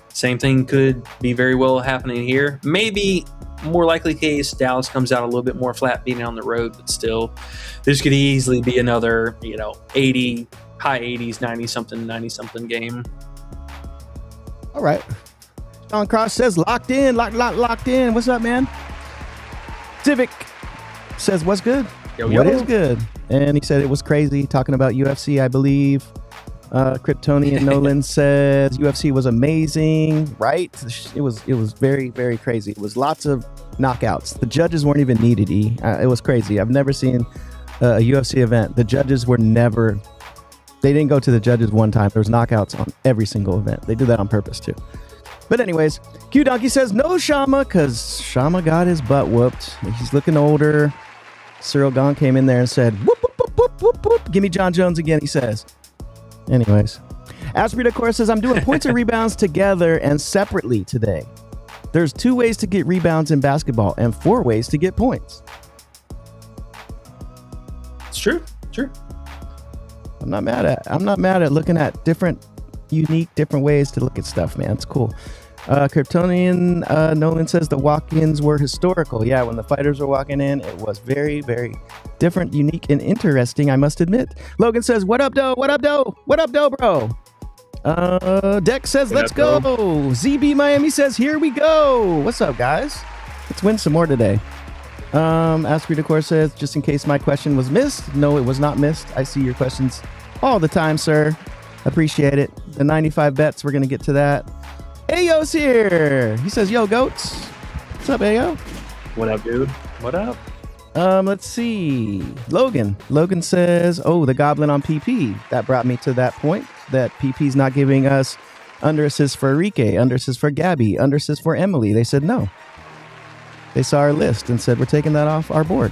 [SPEAKER 5] same thing could be very well happening here. Maybe more likely case, Dallas comes out a little bit more flat beating on the road, but still, this could easily be another 80, high 80s, 90 something game.
[SPEAKER 6] All right, Sean Cross says locked in. What's up, man? Civic says, what's good? What is good? And he said it was crazy talking about UFC, I believe. Kryptonian Nolan says UFC was amazing, right? It was very, very crazy. It was lots of knockouts. The judges weren't even needed, it was crazy. I've never seen a UFC event. The judges were never... They didn't go to the judges one time. There was knockouts on every single event. They do that on purpose, too. But anyways, Q Donkey says no Shama because Shama got his butt whooped. He's looking older. Cyril Gahn came in there and said, whoop, whoop, whoop, whoop, whoop, whoop. Give me John Jones again, he says. Anyways, Asprey, of course, says I'm doing points and rebounds together and separately today. There's 2 ways to get rebounds in basketball and 4 ways to get points.
[SPEAKER 5] true. True.
[SPEAKER 6] I'm not mad at looking at different ways to look at stuff, man. It's cool. Kryptonian Nolan says the walk-ins were historical. Yeah, when the fighters were walking in, it was very, very different, unique, and interesting, I must admit. Logan says, what up, doe? What up, doe? What up, doe, bro? Dex says, let's go. ZB Miami says, here we go. What's up, guys? Let's win some more today. Ask Decor says, just in case my question was missed. No, it was not missed. I see your questions all the time, sir. Appreciate it. The 95 bets, we're going to get to that. Ayo's here. He says, yo, goats. What's up, Ayo?
[SPEAKER 5] What up, dude? What up?
[SPEAKER 6] Let's see. Logan says, oh, the goblin on PP. That brought me to that point that PP's not giving us under assists for Enrique, under assists for Gabby, under assists for Emily. They said no. They saw our list and said, we're taking that off our board.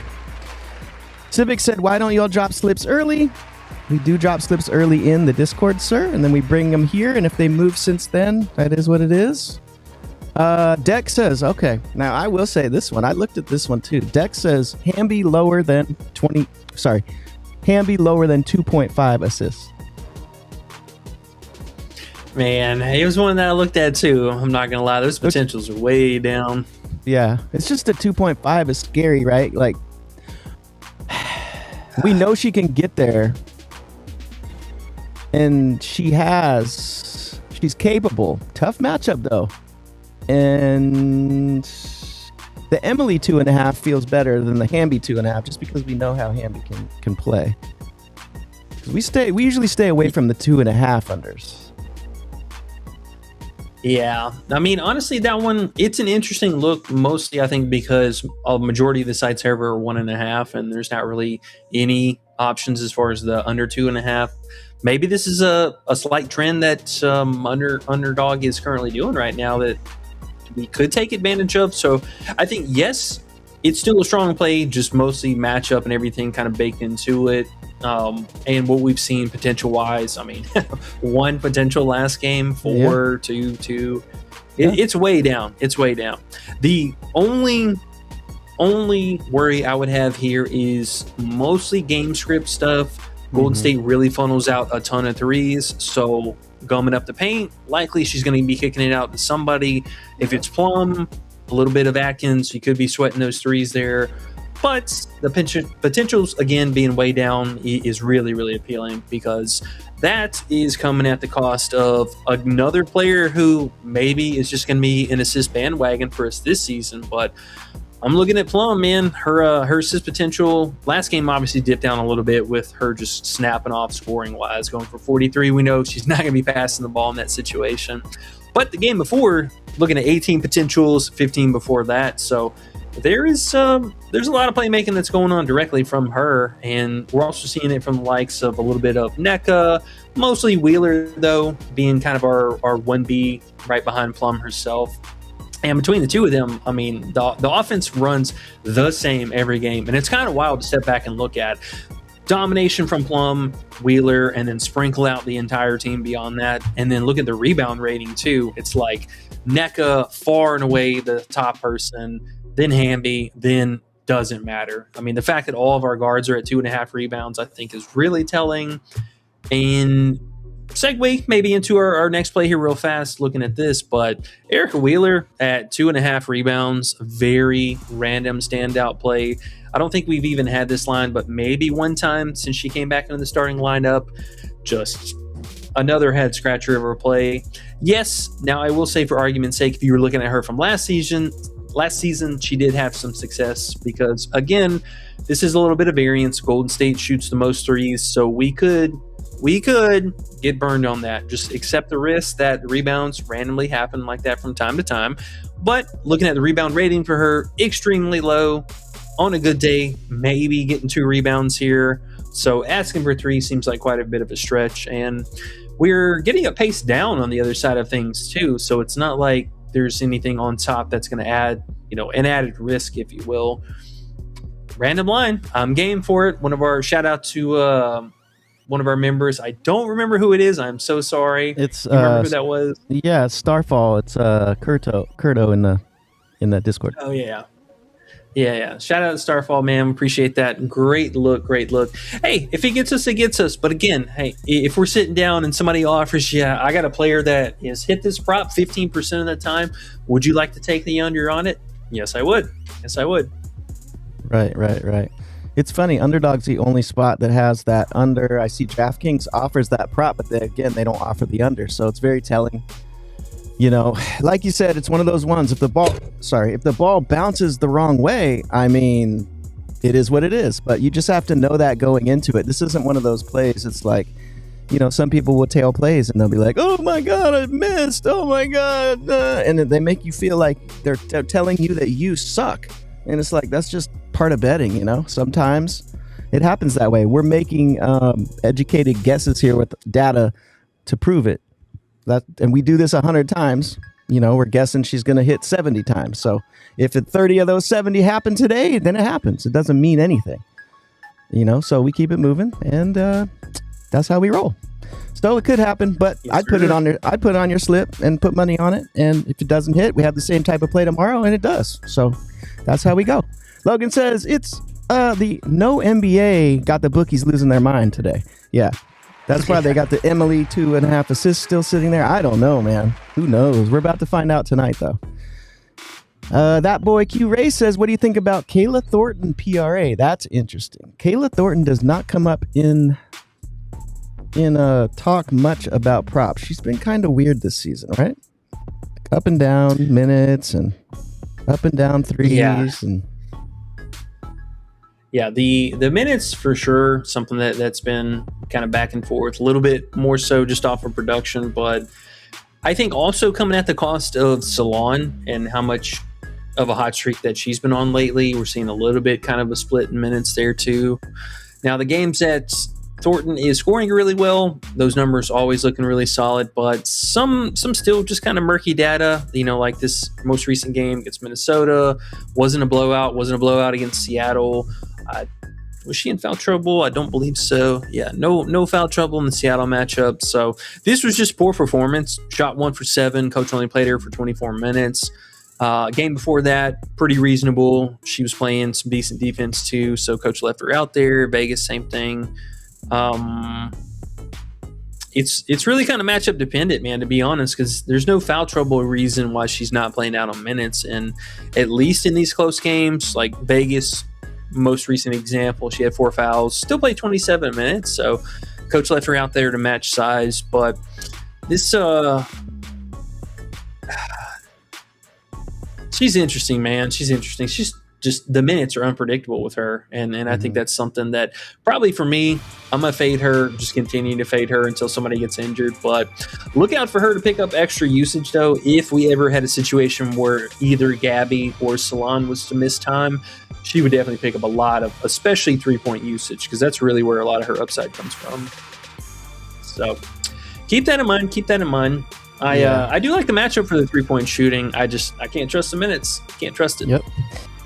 [SPEAKER 6] Civic said, why don't y'all drop slips early? We do drop slips early in the Discord, sir, and then we bring them here, and if they move since then, that is what it is. Dex says, okay, now I will say this one. I looked at this one too. Dex says, Hamby lower than 2.5 assists.
[SPEAKER 5] Man, he was one that I looked at too. I'm not going to lie. Those potentials are way down.
[SPEAKER 6] Yeah, it's just a 2.5 is scary, right? Like, we know she can get there. And she's capable. Tough matchup, though. And the Emily 2.5 feels better than the Hamby 2.5, just because we know how Hamby can play. We usually stay away from the 2.5 unders.
[SPEAKER 5] Yeah, I mean, honestly, that one, it's an interesting look, mostly, I think, because a majority of the sites ever are 1.5, and there's not really any options as far as the under 2.5. Maybe this is a slight trend that Underdog is currently doing right now that we could take advantage of. So I think, yes, it's still a strong play, just mostly matchup and everything kind of baked into it. And what we've seen potential-wise, I mean, 1 potential last game, 4, 2. It's way down. It's way down. The only worry I would have here is mostly game script stuff. Golden State really funnels out a ton of threes, so gumming up the paint, likely she's going to be kicking it out to somebody. If it's Plum, a little bit of Atkins, you could be sweating those threes there. But the potentials, again, being way down is really, really appealing, because that is coming at the cost of another player who maybe is just going to be an assist bandwagon for us this season. But I'm looking at Plum, man. Her assist potential last game obviously dipped down a little bit with her just snapping off scoring-wise, going for 43. We know she's not going to be passing the ball in that situation. But the game before, looking at 18 potentials, 15 before that. So there's a lot of playmaking that's going on directly from her, and we're also seeing it from the likes of a little bit of NECA, mostly Wheeler, though, being kind of our 1B right behind Plum herself. And between the two of them, I mean, the offense runs the same every game, and it's kind of wild to step back and look at. Domination from Plum, Wheeler, and then sprinkle out the entire team beyond that. And then look at the rebound rating, too. It's like NECA far and away the top person, then Hamby, then doesn't matter. I mean, the fact that all of our guards are at 2.5 rebounds, I think, is really telling. And segue maybe into our next play here real fast, looking at this, but Erica Wheeler at 2.5 rebounds, very random standout play. I don't think we've even had this line, but maybe one time since she came back into the starting lineup. Just another head scratcher of her play. Yes, now I will say, for argument's sake, if you were looking at her from last season, she did have some success, because again, this is a little bit of variance. Golden State shoots the most threes, so we could get burned on that. Just accept the risk that rebounds randomly happen like that from time to time. But looking at the rebound rating for her, extremely low. On a good day, maybe getting 2 rebounds here. So asking for 3 seems like quite a bit of a stretch. And we're getting a pace down on the other side of things too. So it's not like there's anything on top that's going to add, an added risk, if you will. Random line. I'm game for it. Shout out to one of our members. I don't remember who it is. I'm so sorry.
[SPEAKER 6] It's
[SPEAKER 5] you remember who that was?
[SPEAKER 6] Yeah, it's Starfall. It's Curto in the Discord.
[SPEAKER 5] Oh yeah. Yeah. Shout out to Starfall, man. Appreciate that. Great look. Hey, if he gets us, it gets us. But again, hey, if we're sitting down and somebody offers, I got a player that has hit this prop 15% of the time, would you like to take the under on it? Yes, I would.
[SPEAKER 6] Right. It's funny. Underdog's the only spot that has that under. I see DraftKings offers that prop, but they don't offer the under. So it's very telling. You know, like you said, it's one of those ones. If the ball bounces the wrong way, I mean, it is what it is. But you just have to know that going into it. This isn't one of those plays. It's like, you know, some people will tail plays and they'll be like, "Oh my God, I missed! Oh my God!" And they make you feel like they're telling you that you suck. And it's like, that's just part of betting, you know. Sometimes it happens that way. We're making educated guesses here with data to prove it. And we do this 100 times. You know, we're guessing she's going to hit 70 times. So if 30 of those 70 happen today, then it happens. It doesn't mean anything. You know, so we keep it moving, and that's how we roll. So it could happen, but yes, I'd put it on your slip and put money on it. And if it doesn't hit, we have the same type of play tomorrow, and it does. So that's how we go. Logan says it's the no NBA got the bookies losing their mind today. Yeah. That's why they got the Emily 2.5 assists still sitting there. I don't know, man. Who knows? We're about to find out tonight, though. That boy Q Ray says, what do you think about Kayla Thornton PRA? That's interesting. Kayla Thornton does not come up in talk much about props. She's been kind of weird this season, right? Up and down minutes and up and down threes.
[SPEAKER 5] Yeah, the minutes for sure, something that's been kind of back and forth, a little bit more so just off of production, but I think also coming at the cost of Salon and how much of a hot streak that she's been on lately. We're seeing a little bit kind of a split in minutes there too. Now the games that Thornton is scoring really well, those numbers always looking really solid, but some still just kind of murky data, you know, like this most recent game against Minnesota wasn't a blowout against Seattle. Was she in foul trouble? I don't believe so. Yeah, no foul trouble in the Seattle matchup. So this was just poor performance. Shot 1 for 7. Coach only played her for 24 minutes. Game before that, pretty reasonable. She was playing some decent defense too, so coach left her out there. Vegas, same thing. It's really kind of matchup dependent, man, to be honest, because there's no foul trouble reason why she's not playing out on minutes. And at least in these close games, like Vegas, most recent example, she had 4 fouls, still played 27 minutes. So coach left her out there to match size. But this, she's interesting, man. She's interesting. She's just, the minutes are unpredictable with her. And I think that's something that probably for me, I'm going to fade her, just continue to fade her until somebody gets injured. But look out for her to pick up extra usage, though. If we ever had a situation where either Gabby or Salon was to miss time, she would definitely pick up a lot of, especially 3-point usage, because that's really where a lot of her upside comes from. So keep that in mind. I do like the matchup for the 3-point shooting. I can't trust the minutes. Can't trust it.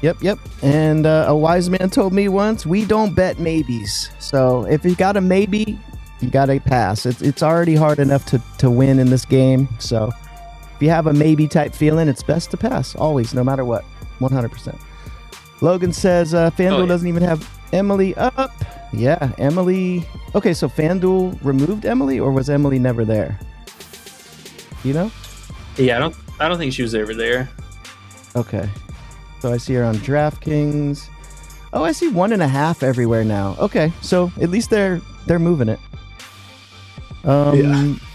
[SPEAKER 6] Yep. And a wise man told me once, we don't bet maybes. So if you got a maybe, you got to pass. It's already hard enough to win in this game. So if you have a maybe type feeling, it's best to pass. Always, no matter what. 100%. Logan says FanDuel doesn't even have Emily up. Yeah, Emily. Okay, so FanDuel removed Emily, or was Emily never there? You know?
[SPEAKER 5] Yeah, I don't think she was ever there.
[SPEAKER 6] Okay. So I see her on DraftKings. Oh, I see 1.5 everywhere now. Okay, so at least they're moving it.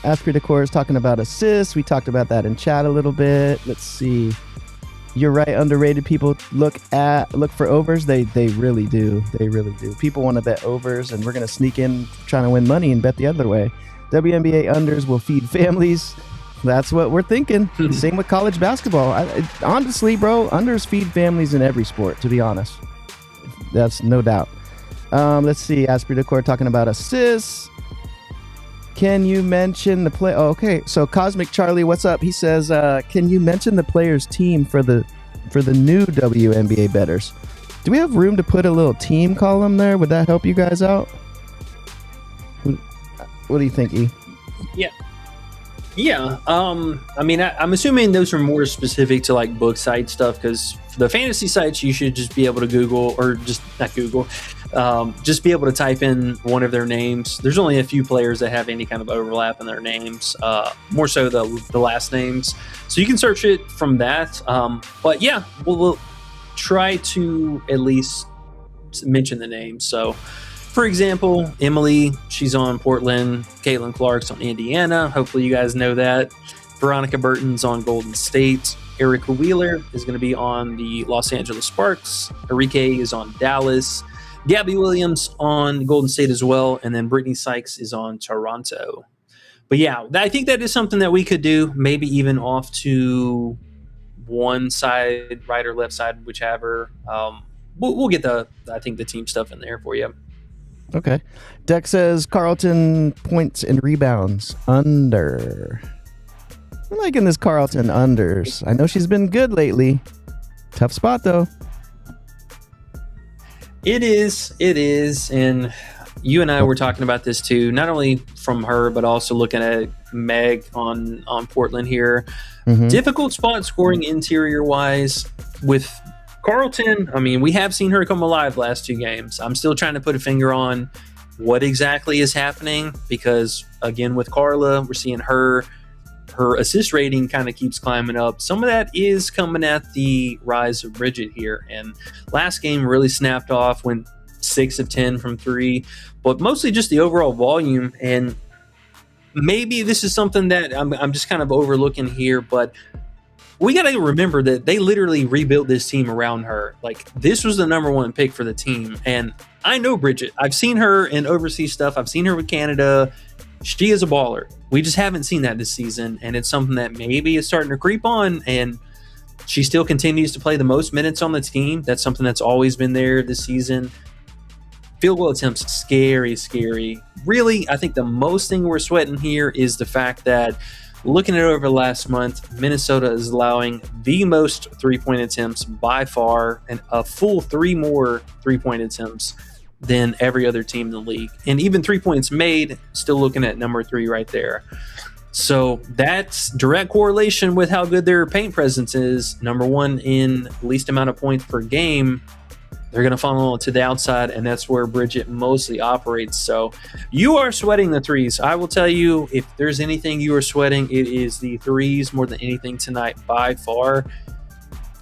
[SPEAKER 6] Asprey Decor is talking about assists. We talked about that in chat a little bit. Let's see. You're right. Underrated people look for overs. They really do. They really do. People want to bet overs, and we're gonna sneak in trying to win money and bet the other way. WNBA unders will feed families. That's what we're thinking. Same with college basketball. Honestly, bro, unders feed families in every sport, to be honest. That's no doubt. Let's see. Asprey Decor talking about assists. Can you mention the play? Oh, okay. So Cosmic Charlie, what's up? He says, can you mention the players' team for the new WNBA bettors? Do we have room to put a little team column there? Would that help you guys out? What do you think, E?
[SPEAKER 5] Yeah. I mean, I'm assuming those are more specific to like book site stuff, because for the fantasy sites, you should just be able to Google, or just not Google, just be able to type in one of their names. There's only a few players that have any kind of overlap in their names, more so the last names. So you can search it from that. But yeah, we'll try to at least mention the names. So, for example, Emily, she's on Portland. Caitlin Clark's on Indiana. Hopefully you guys know that. Veronica Burton's on Golden State. Erica Wheeler is going to be on the Los Angeles Sparks. Enrique is on Dallas. Gabby Williams on Golden State as well. And then Brittany Sykes is on Toronto. But yeah, I think that is something that we could do, maybe even off to one side, right or left side, whichever. We'll get the team stuff in there for you.
[SPEAKER 6] Okay. Deck says Carlton points and rebounds under. I'm liking this Carlton unders. I know she's been good lately. Tough spot though. It
[SPEAKER 5] is. And you and I were talking about this too, not only from her, but also looking at Meg on Portland here. Mm-hmm. Difficult spot scoring interior wise with Carlton. I mean, we have seen her come alive last 2 games. I'm still trying to put a finger on what exactly is happening, because again, with Carla, we're seeing her assist rating kind of keeps climbing up. Some of that is coming at the rise of Bridget here. And last game really snapped off, went 6 of 10 from 3, but mostly just the overall volume. And maybe this is something that I'm just kind of overlooking here, but we got to remember that they literally rebuilt this team around her. Like, this was the number 1 pick for the team. And I know Bridget. I've seen her in overseas stuff. I've seen her with Canada. She is a baller. We just haven't seen that this season. And it's something that maybe is starting to creep on. And she still continues to play the most minutes on the team. That's something that's always been there this season. Field goal attempts, scary. Really, I think the most thing we're sweating here is the fact that, looking at it over last month, Minnesota is allowing the most 3-point attempts by far, and a full 3 more 3-point attempts than every other team in the league. And even 3 points made, still looking at number 3 right there. So that's direct correlation with how good their paint presence is. Number 1 in least amount of points per game. They're going to funnel to the outside, and that's where Bridget mostly operates. So you are sweating the threes. I will tell you, if there's anything you are sweating, it is the threes more than anything tonight by far.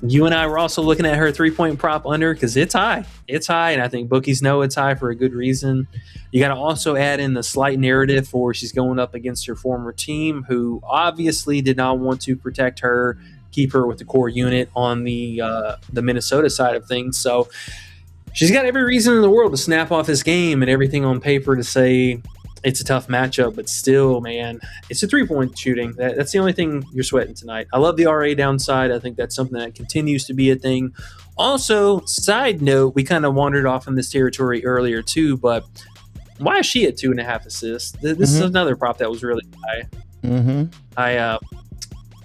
[SPEAKER 5] You and I were also looking at her 3-point prop under, because it's high. It's high, and I think bookies know it's high for a good reason. You got to also add in the slight narrative for she's going up against her former team, who obviously did not want to protect her, keep her with the core unit on the Minnesota side of things. So she's got every reason in the world to snap off this game and everything on paper to say it's a tough matchup, but still, man, it's a 3-point shooting. That's the only thing you're sweating tonight. I love the RA downside. I think that's something that continues to be a thing. Also, side note, we kind of wandered off in this territory earlier too, but why is she at 2.5 assists? This is another prop that was really high. Mm-hmm.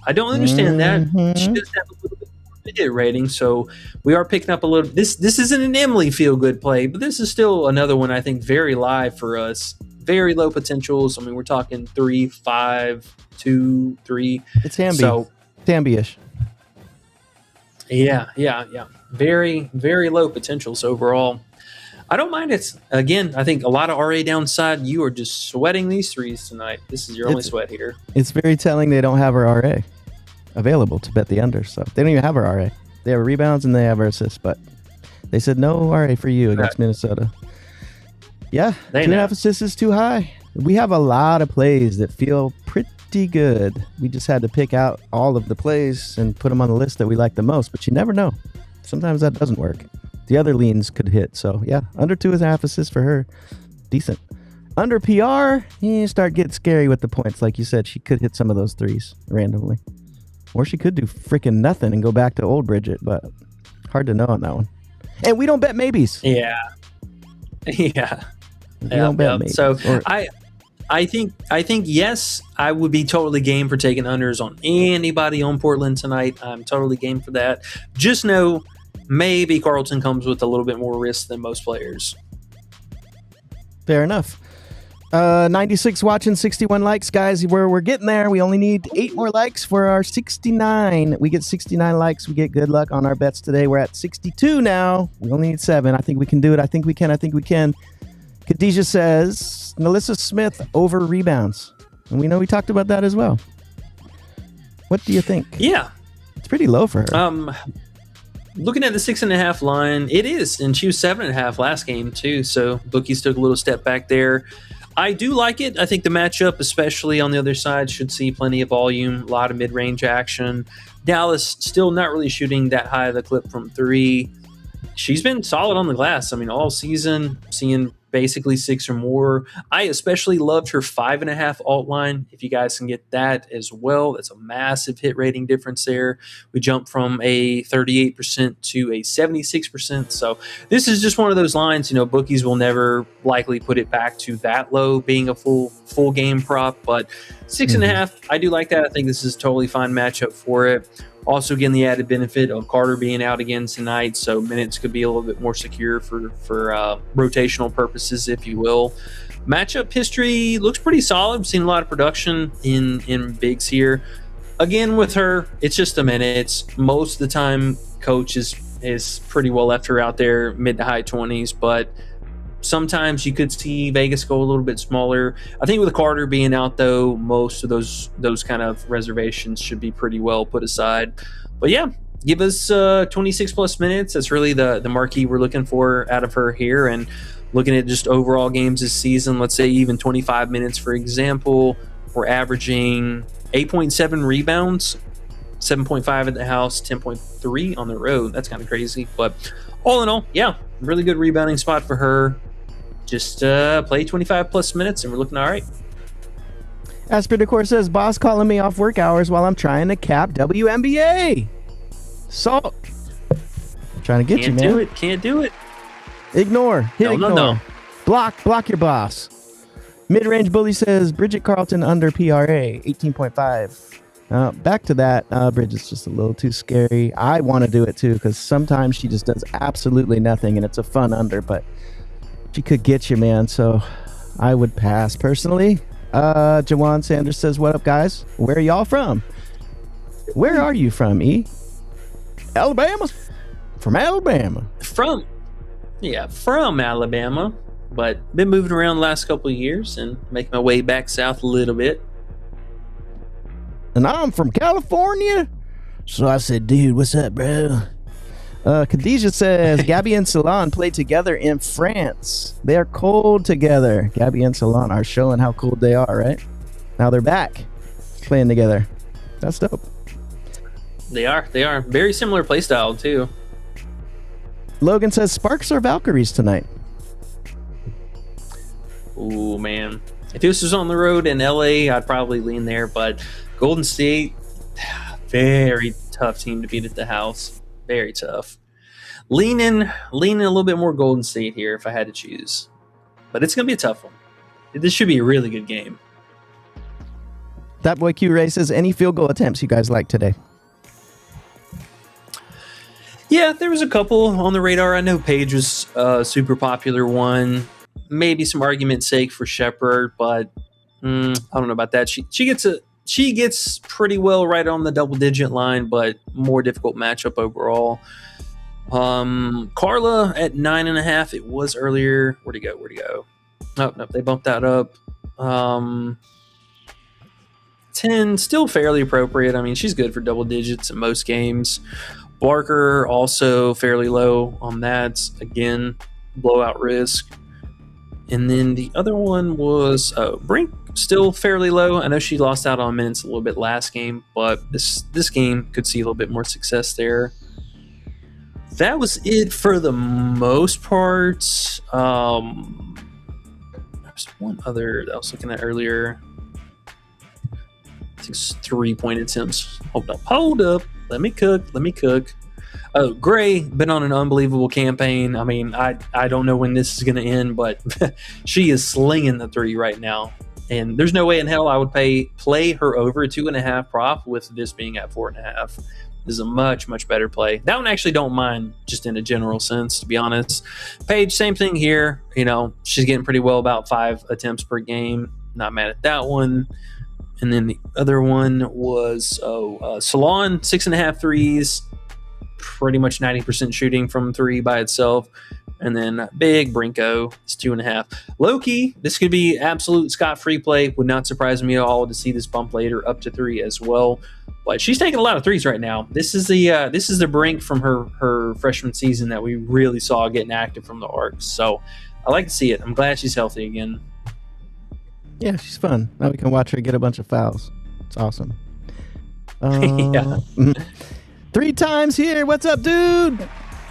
[SPEAKER 5] I don't understand that. She does have a little bit more hit rating, so we are picking up a little. This isn't an Emily feel good play, but this is still another one I think very live for us. Very low potentials. I mean, we're talking 3, 5, 2, 3.
[SPEAKER 6] It's Hamby.
[SPEAKER 5] So
[SPEAKER 6] Hamby-ish.
[SPEAKER 5] Yeah. Very, very low potentials overall. I don't mind it. Again, I think a lot of RA downside. You are just sweating these threes tonight. This is your only sweat here.
[SPEAKER 6] It's very telling they don't have her RA available to bet the under. So they don't even have her RA. They have her rebounds and they have her assists, but they said no RA for you against Minnesota. Yeah, 2.5 assists is too high. We have a lot of plays that feel pretty good. We just had to pick out all of the plays and put them on the list that we like the most, but you never know. Sometimes that doesn't work. The other leans could hit. So, yeah, under 2.5 assists for her. Decent. Under PR, you start getting scary with the points. Like you said, she could hit some of those threes randomly. Or she could do freaking nothing and go back to old Bridget, but hard to know on that one. And we don't bet maybes.
[SPEAKER 5] Yeah.
[SPEAKER 6] We don't bet maybes.
[SPEAKER 5] So, I think yes, I would be totally game for taking unders on anybody on Portland tonight. I'm totally game for that. Just know maybe Carlton comes with a little bit more risk than most players.
[SPEAKER 6] Fair enough. 96 watching, 61 likes, guys. We're getting there. We only need 8 more likes for our 69. We get 69 likes. We get good luck on our bets today. We're at 62 now. We only need 7. I think we can do it. I think we can. Khadijah says Melissa Smith over rebounds. And we know we talked about that as well. What do you think?
[SPEAKER 5] Yeah.
[SPEAKER 6] It's pretty low for her.
[SPEAKER 5] Looking at the 6.5 line, it is. And she was 7.5 last game, too. So bookies took a little step back there. I do like it. I think the matchup, especially on the other side, should see plenty of volume, a lot of mid-range action. Dallas still not really shooting that high of the clip from 3. She's been solid on the glass. I mean, all season, seeing basically 6 or more. I especially loved her 5.5 alt line. If you guys can get that as well, that's a massive hit rating difference there. We jumped from a 38% to a 76%. So this is just one of those lines, bookies will never likely put it back to that low being a full game prop, but 6.5, I do like that. I think this is a totally fine matchup for it. Also, getting the added benefit of Carter being out again tonight, so minutes could be a little bit more secure for rotational purposes, if you will. Matchup history looks pretty solid. We've seen a lot of production in bigs here. Again, with her, it's just the minutes. Most of the time, coach is pretty well left her out there mid to high 20s, but sometimes you could see Vegas go a little bit smaller. I think with Carter being out, though, most of those kind of reservations should be pretty well put aside. But yeah, give us 26 plus minutes. That's really the marquee we're looking for out of her here. And looking at just overall games this season, let's say even 25 minutes, for example, we're averaging 8.7 rebounds, 7.5 at the house, 10.3 on the road. That's kind of crazy. But all in all, yeah, really good rebounding spot for her. Just play 25 plus minutes and we're looking all right.
[SPEAKER 6] Asper Decor says, boss calling me off work hours while I'm trying to cap WNBA. Salt. Trying to get you, man.
[SPEAKER 5] Can't do it.
[SPEAKER 6] Ignore. Ignore.
[SPEAKER 5] No.
[SPEAKER 6] Block your boss. Mid-range bully says, Bridget Carlton under PRA, 18.5. Back to that. Bridget's just a little too scary. I want to do it too because sometimes she just does absolutely nothing and it's a fun under, but she could get you, man. So I would pass personally. Jawan Sanders says, what up, guys? Where are y'all from? Where are you from, E? Alabama? From Alabama.
[SPEAKER 5] From Alabama, but been moving around the last couple of years and making my way back south a little bit.
[SPEAKER 6] And I'm from California. So I said, dude, what's up, bro? Khadijah says, Gabby and Salon played together in France. They are cold together. Gabby and Salon are showing how cold they are, right? Now they're back playing together. That's dope.
[SPEAKER 5] They are. Very similar play style, too.
[SPEAKER 6] Logan says, Sparks or Valkyries tonight?
[SPEAKER 5] Ooh, man. If this was on the road in LA, I'd probably lean there, but Golden State, very tough team to beat at the house. Very tough. Leaning a little bit more Golden State here if I had to choose. But it's going to be a tough one. This should be a really good game.
[SPEAKER 6] That boy Q Ray says, any field goal attempts you guys like today?
[SPEAKER 5] Yeah, there was a couple on the radar. I know Paige was a super popular one. Maybe some argument's sake for Shepherd, but I don't know about that. She gets pretty well right on the double-digit line, but more difficult matchup overall. Carla at 9.5. It was earlier. Where'd he go? Oh, no, they bumped that up. 10, still fairly appropriate. I mean, she's good for double digits in most games. Barker also fairly low on that. Again, blowout risk. And then the other one was Brink, still fairly low. I know she lost out on minutes a little bit last game, but this game could see a little bit more success there. That was it for the most part. There's one other that I was looking at earlier. I think it's 3-point attempts. Hold up. Let me cook. Oh, Gray, been on an unbelievable campaign. I mean, I don't know when this is going to end, but she is slinging the 3 right now. And there's no way in hell I would play her over 2.5 prop with this being at 4.5. is a much, much better play. That one I actually don't mind, just in a general sense, to be honest. Paige, same thing here. She's getting pretty well, about 5 attempts per game. Not mad at that one. And then the other one was Salon, 6.5 threes. Pretty much 90% shooting from 3 by itself. And then Big Brinko is 2.5. Loki, this could be absolute scot-free play. Would not surprise me at all to see this bump later up to 3 as well. But she's taking a lot of threes right now. This is the Brink from her freshman season that we really saw getting active from the arc. So I like to see it. I'm glad she's healthy again.
[SPEAKER 6] Yeah, she's fun. Now we can watch her get a bunch of fouls. It's awesome.
[SPEAKER 5] Yeah.
[SPEAKER 6] 3 times here. What's up, dude?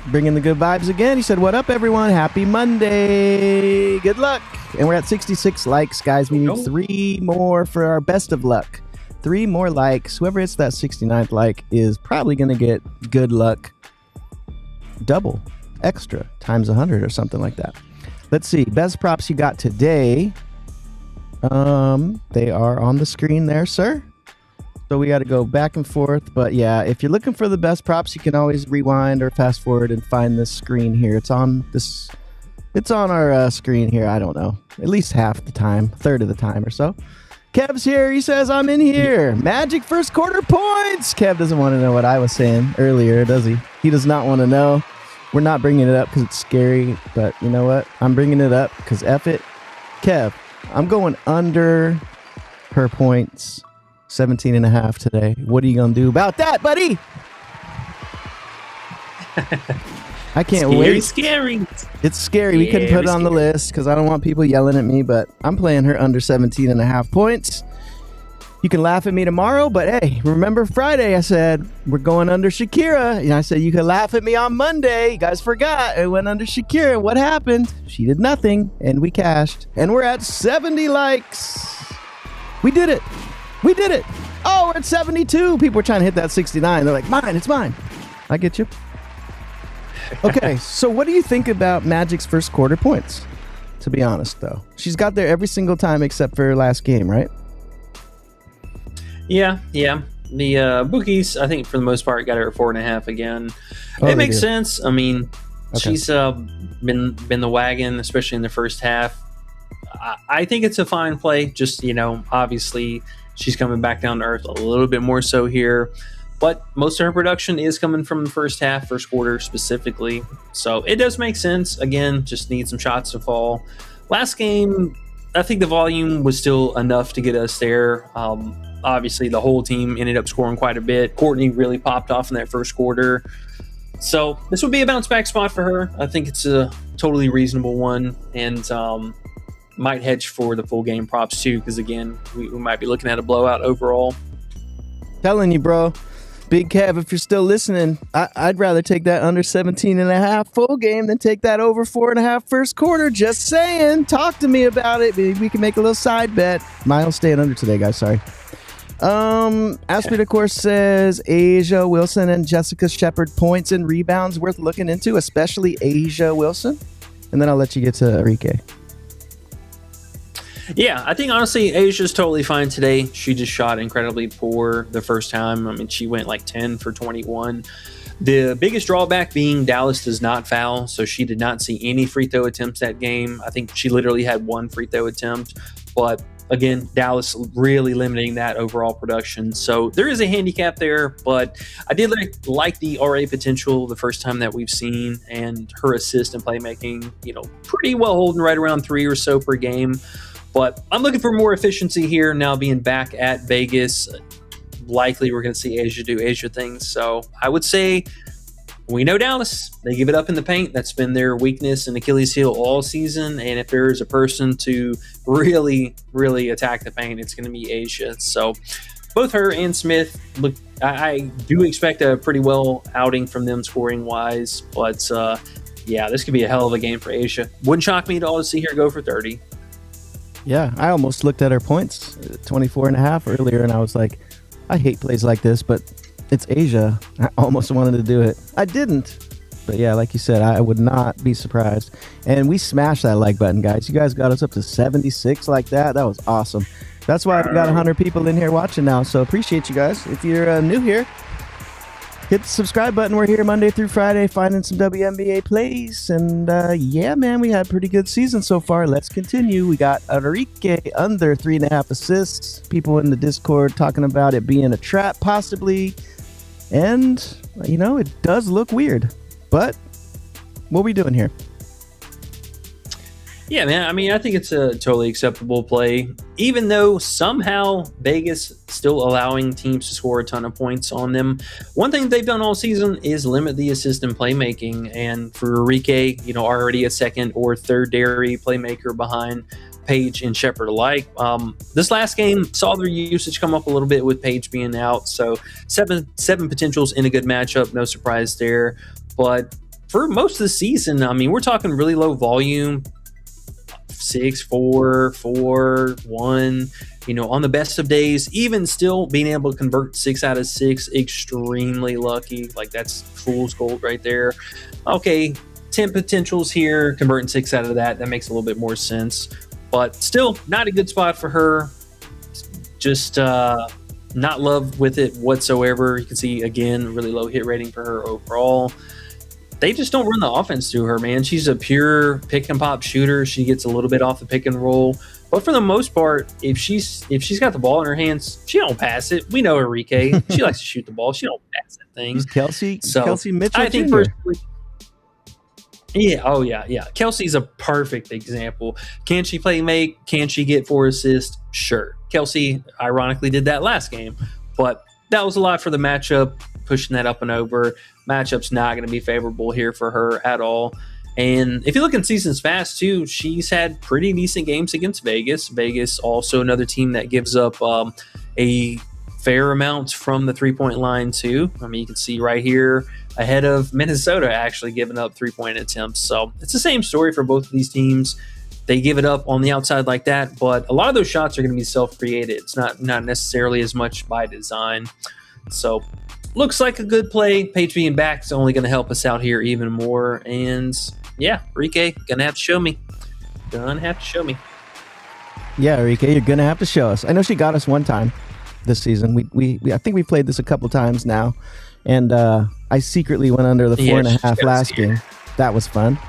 [SPEAKER 6] Bringing the good vibes again. He said, what up, everyone? Happy Monday. Good luck. And we're at 66 likes, guys. We need 3 more for our best of luck. 3 more likes. Whoever hits that 69th like is probably going to get good luck double, extra, times 100 or something like that. Let's see. Best props you got today. They are on the screen there, sir. So we got to go back and forth. But yeah, if you're looking for the best props, you can always rewind or fast forward and find this screen here. It's on our screen here. I don't know, at least half the time, third of the time or so. Kev's here. He says, I'm in here. Magic first quarter points. Kev doesn't want to know what I was saying earlier, does he? He does not want to know. We're not bringing it up because it's scary. But you know what? I'm bringing it up because F it. Kev, I'm going under per points. 17.5 today. What are you gonna do about that, buddy? I can't wait.
[SPEAKER 5] Scary.
[SPEAKER 6] It's scary. We couldn't put it on the list because I don't want people yelling at me, but I'm playing her under 17.5 points. You can laugh at me tomorrow, but hey, remember Friday I said we're going under Shakira, and I said you can laugh at me on Monday. You guys forgot. I went under Shakira. What happened? She did nothing, and we cashed. And we're at 70 likes. We did it. We did it. Oh, we're at 72. People were trying to hit that 69. They're like, mine, it's mine. I get you. Okay, so what do you think about Magic's first quarter points? To be honest, though. She's got there every single time except for her last game, right?
[SPEAKER 5] Yeah. The bookies, I think for the most part, got her at 4.5 again.
[SPEAKER 6] Oh,
[SPEAKER 5] it makes sense. I mean,
[SPEAKER 6] Okay.
[SPEAKER 5] she's been the wagon, especially in the first half. I think it's a fine play. Just, obviously she's coming back down to earth a little bit more so here. But most of her production is coming from the first quarter specifically. So it does make sense. Again, just need some shots to fall. Last game, I think the volume was still enough to get us there. Obviously, the whole team ended up scoring quite a bit. Courtney really popped off in that first quarter. So this would be a bounce back spot for her. I think it's a totally reasonable one. And might hedge for the full game props too, because again, we might be looking at a blowout overall.
[SPEAKER 6] Telling you, bro. Big Kev, if you're still listening, I'd rather take that under 17.5 full game than take that over 4.5 first quarter. Just saying. Talk to me about it. Maybe we can make a little side bet. Miles staying under today, guys. Sorry. Aspid, of course, says Asia Wilson and Jessica Shepard points and rebounds worth looking into, especially Asia Wilson. And then I'll let you get to Enrique.
[SPEAKER 5] Yeah, I think honestly Asia's totally fine today. She just shot incredibly poor the first time. I mean, she went like 10 for 21. The biggest drawback being Dallas does not foul, so she did not see any free throw attempts that game. I think she literally had 1 free throw attempt, but again, Dallas really limiting that overall production. So there is a handicap there, but I did like the RA potential the first time that we've seen, and her assist and playmaking, pretty well holding right around 3 or so per game. But I'm looking for more efficiency here now being back at Vegas. Likely we're going to see Asia do Asia things. So I would say we know Dallas. They give it up in the paint. That's been their weakness and Achilles heel all season. And if there is a person to really, really attack the paint, it's going to be Asia. So both her and Smith, look, I do expect a pretty well outing from them scoring wise. But yeah, this could be a hell of a game for Asia. Wouldn't shock me at all to see her go for 30.
[SPEAKER 6] Yeah, I almost looked at her points, 24.5 earlier, and I was like, I hate plays like this, but it's Asia. I almost wanted to do it. I didn't. But yeah, like you said, I would not be surprised. And we smashed that like button, guys. You guys got us up to 76 like that. That was awesome. That's why we got 100 people in here watching now, so appreciate you guys. If you're new here, hit the subscribe button. We're here Monday through Friday finding some WNBA plays. And yeah, man, we had a pretty good season so far. Let's continue. We got Enrique under 3.5 assists. People in the Discord talking about it being a trap, possibly. And, you know, it does look weird. But what are we doing here?
[SPEAKER 5] Yeah, man. I mean, I think it's a totally acceptable play, even though somehow Vegas still allowing teams to score a ton of points on them. One thing they've done all season is limit the assist and playmaking. And for Enrique, you know, already a second or third dairy playmaker behind Paige and Shepard alike. This last game saw their usage come up a little bit with Paige being out. So seven potentials in a good matchup. No surprise there. But for most of the season, I mean, we're talking really low volume. 6, 4, 4, 1, you know, on the best of days, even still being able to convert 6 out of 6, extremely lucky. Like, that's fool's gold right there. Okay, 10 potentials here, converting 6 out of that makes a little bit more sense, but still not a good spot for her. Just not love with it whatsoever. You can see, again, really low hit rating for her overall. They just don't run the offense through her, man. She's a pure pick and pop shooter. She gets a little bit off the pick and roll, but for the most part, if she's got the ball in her hands, she don't pass it. We know Enrique. She likes to shoot the ball. She don't pass that thing.
[SPEAKER 6] Kelsey Mitchell.
[SPEAKER 5] I think
[SPEAKER 6] Jr.
[SPEAKER 5] personally, yeah. Kelsey's a perfect example. Can she play make? Can she get 4 assists? Sure. Kelsey ironically did that last game, but that was a lot for the matchup, pushing that up and over. Matchup's not going to be favorable here for her at all. And if you look in seasons past too, she's had pretty decent games against Vegas. Vegas also another team that gives up a fair amount from the 3-point line too. I mean, you can see right here ahead of Minnesota actually giving up 3-point attempts. So it's the same story for both of these teams. They give it up on the outside like that, but a lot of those shots are going to be self-created. It's not necessarily as much by design. So looks like a good play. Paige being back is only going to help us out here even more. And yeah, Enrique, gonna have to show me.
[SPEAKER 6] Yeah, Enrique, you're gonna have to show us. I know she got us one time this season. We I think we played this a couple times now, and I secretly went under the 4.5 last game. That was fun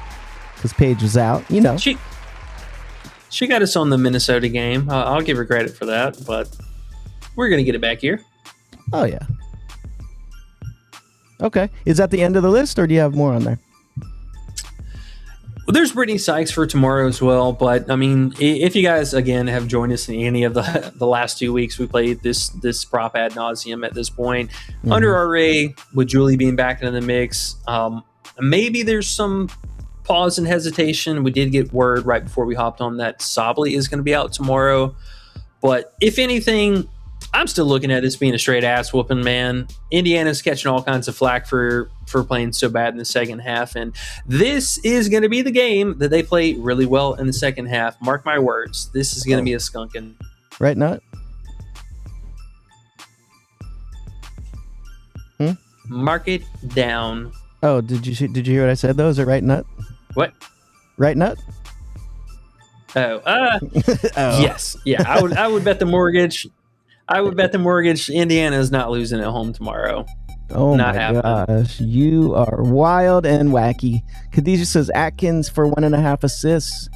[SPEAKER 6] because Paige was out. You know,
[SPEAKER 5] she got us on the Minnesota game. I'll give her credit for that, but we're gonna get it back here.
[SPEAKER 6] Oh yeah. Okay, is that the end of the list, or do you have more on there?
[SPEAKER 5] Well, there's Brittany Sykes for tomorrow as well, but I mean, if you guys again have joined us in any of the last 2 weeks, we played this prop ad nauseum at this point. Under RA with Julie being back into the mix, maybe there's some pause and hesitation. We did get word right before we hopped on that Sabley is going to be out tomorrow, but if anything, I'm still looking at this being a straight ass whooping, man. Indiana's catching all kinds of flack for playing so bad in the second half, and this is going to be the game that they play really well in the second half. Mark my words, this is going to be a skunking.
[SPEAKER 6] Right, Nut?
[SPEAKER 5] Mark it down.
[SPEAKER 6] Oh, did you hear what I said though? Is it right, Nut?
[SPEAKER 5] What?
[SPEAKER 6] Right, Nut?
[SPEAKER 5] Oh, yes. Yeah, I would bet the mortgage. Indiana is not losing at home tomorrow.
[SPEAKER 6] Oh
[SPEAKER 5] not
[SPEAKER 6] my
[SPEAKER 5] happening.
[SPEAKER 6] gosh, you are wild and wacky. Khadijah says Atkins for 1.5 assists.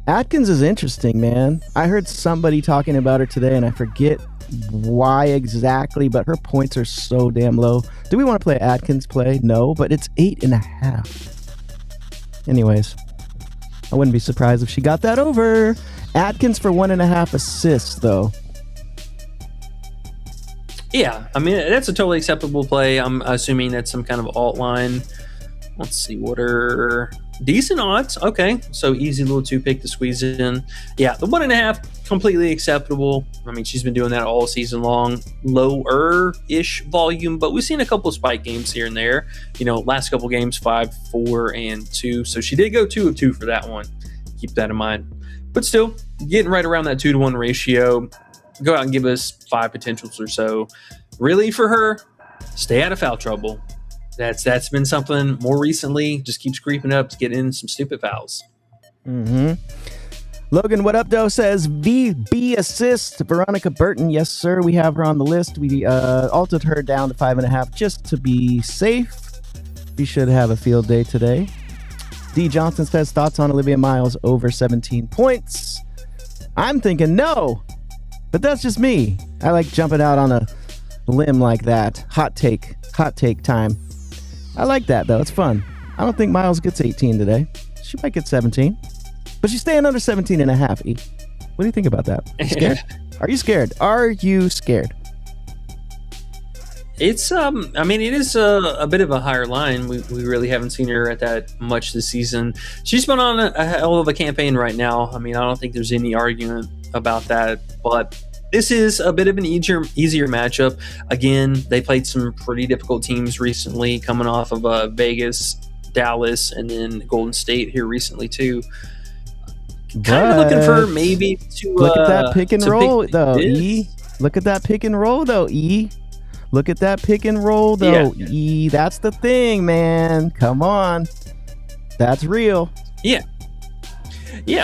[SPEAKER 6] Atkins is interesting, man. I heard somebody talking about her today, and I forget why exactly, but her points are so damn low. Do we want to play Atkins play? No, but it's 8.5. Anyways, I wouldn't be surprised if she got that over. Atkins for 1.5 assists, though.
[SPEAKER 5] Yeah, I mean, that's a totally acceptable play. I'm assuming that's some kind of alt line. Let's see, what are decent odds? Okay, so easy little 2-pick to squeeze in. Yeah, the 1.5, completely acceptable. I mean, she's been doing that all season long. Lower-ish volume, but we've seen a couple of spike games here and there. You know, last couple games, 5, 4, and 2. So she did go 2 of 2 for that one. Keep that in mind. But still, getting right around that 2-to-1 ratio. Go out and give us 5 potentials or so. Really, for her, stay out of foul trouble. That's been something more recently. Just keeps creeping up to get in some stupid fouls.
[SPEAKER 6] Logan, what up, though, says VB assist. Veronica Burton, yes, sir. We have her on the list. We altered her down to 5.5 just to be safe. We should have a field day today. D. Johnson says thoughts on Olivia Miles over 17 points. I'm thinking no, but that's just me. I like jumping out on a limb like that. Hot take time. I like that, though. It's fun. I don't think Miles gets 18 today. She might get 17. But she's staying under 17.5, E. What do you think about that? You scared? Are you scared? Are you scared?
[SPEAKER 5] It's I mean, it is a bit of a higher line. We really haven't seen her at that much this season. She's been on a hell of a campaign right now. I mean, I don't think there's any argument about that. But this is a bit of an easier matchup. Again, they played some pretty difficult teams recently, coming off of Vegas, Dallas, and then Golden State here recently too. Kind of looking for maybe to
[SPEAKER 6] look at that pick and roll though, E. Look at that pick and roll though, E. Look at that pick and roll though, E. That's the thing, man. Come on, that's real.
[SPEAKER 5] Yeah.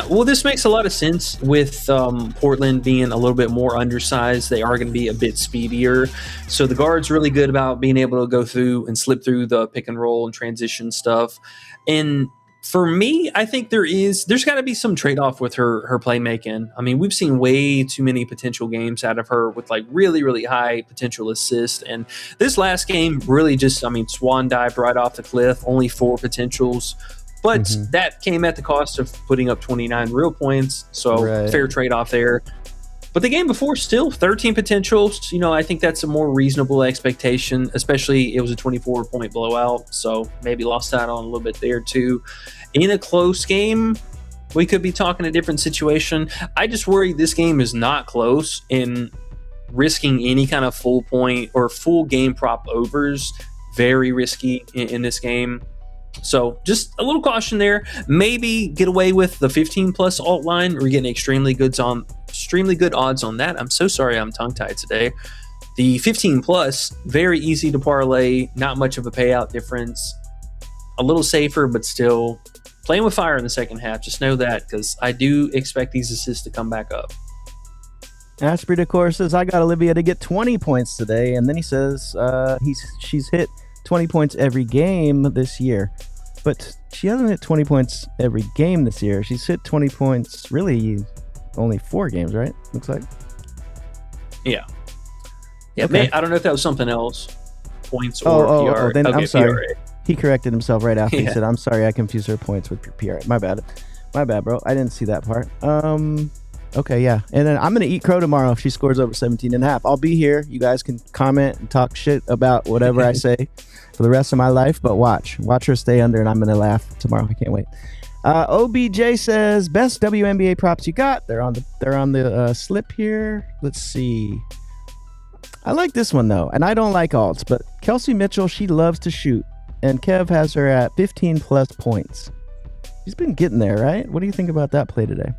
[SPEAKER 5] Well, this makes a lot of sense with Portland being a little bit more undersized. They are going to be a bit speedier, so the guard's really good about being able to go through and slip through the pick and roll and transition stuff. And for me, I think there's got to be some trade-off with her playmaking. I mean, we've seen way too many potential games out of her with like really, really high potential assist. And this last game really just, swan dived right off the cliff, only 4 potentials. But that came at the cost of putting up 29 real points. So fair trade-off there. But the game before, still 13 potentials. I think that's a more reasonable expectation, especially it was a 24-point blowout. So maybe lost out on a little bit there too. In a close game, we could be talking a different situation. I just worry this game is not close, and risking any kind of full point or full game prop overs, very risky in this game. So just a little caution there. Maybe get away with the 15+ alt line. We're getting extremely good odds on that. I'm so sorry I'm tongue-tied today. The 15+, very easy to parlay, not much of a payout difference. A little safer, but still playing with fire in the second half. Just know that, because I do expect these assists to come back up.
[SPEAKER 6] Ashby Decor says, I got Olivia to get 20 points today. And then he says she's hit 20 points every game this year. But she hasn't hit 20 points every game this year. She's hit 20 points really only 4 games, right? Looks like.
[SPEAKER 5] Yeah.
[SPEAKER 6] Okay.
[SPEAKER 5] I don't know if that was something else. Points or PR.
[SPEAKER 6] Then
[SPEAKER 5] okay,
[SPEAKER 6] I'm sorry.
[SPEAKER 5] PRA.
[SPEAKER 6] He corrected himself right after. He said, I'm sorry, I confused her points with PRA. My bad, bro. I didn't see that part. Okay, yeah. And then I'm going to eat crow tomorrow if she scores over 17.5. I'll be here. You guys can comment and talk shit about whatever I say for the rest of my life, but watch her stay under, and I'm going to laugh tomorrow. I can't wait. OBJ says, best WNBA props you got. They're on the slip here. Let's see. I like this one, though, and I don't like alts, but Kelsey Mitchell, she loves to shoot, and Kev has her at 15+ points. She's been getting there, right? What do you think about that play today?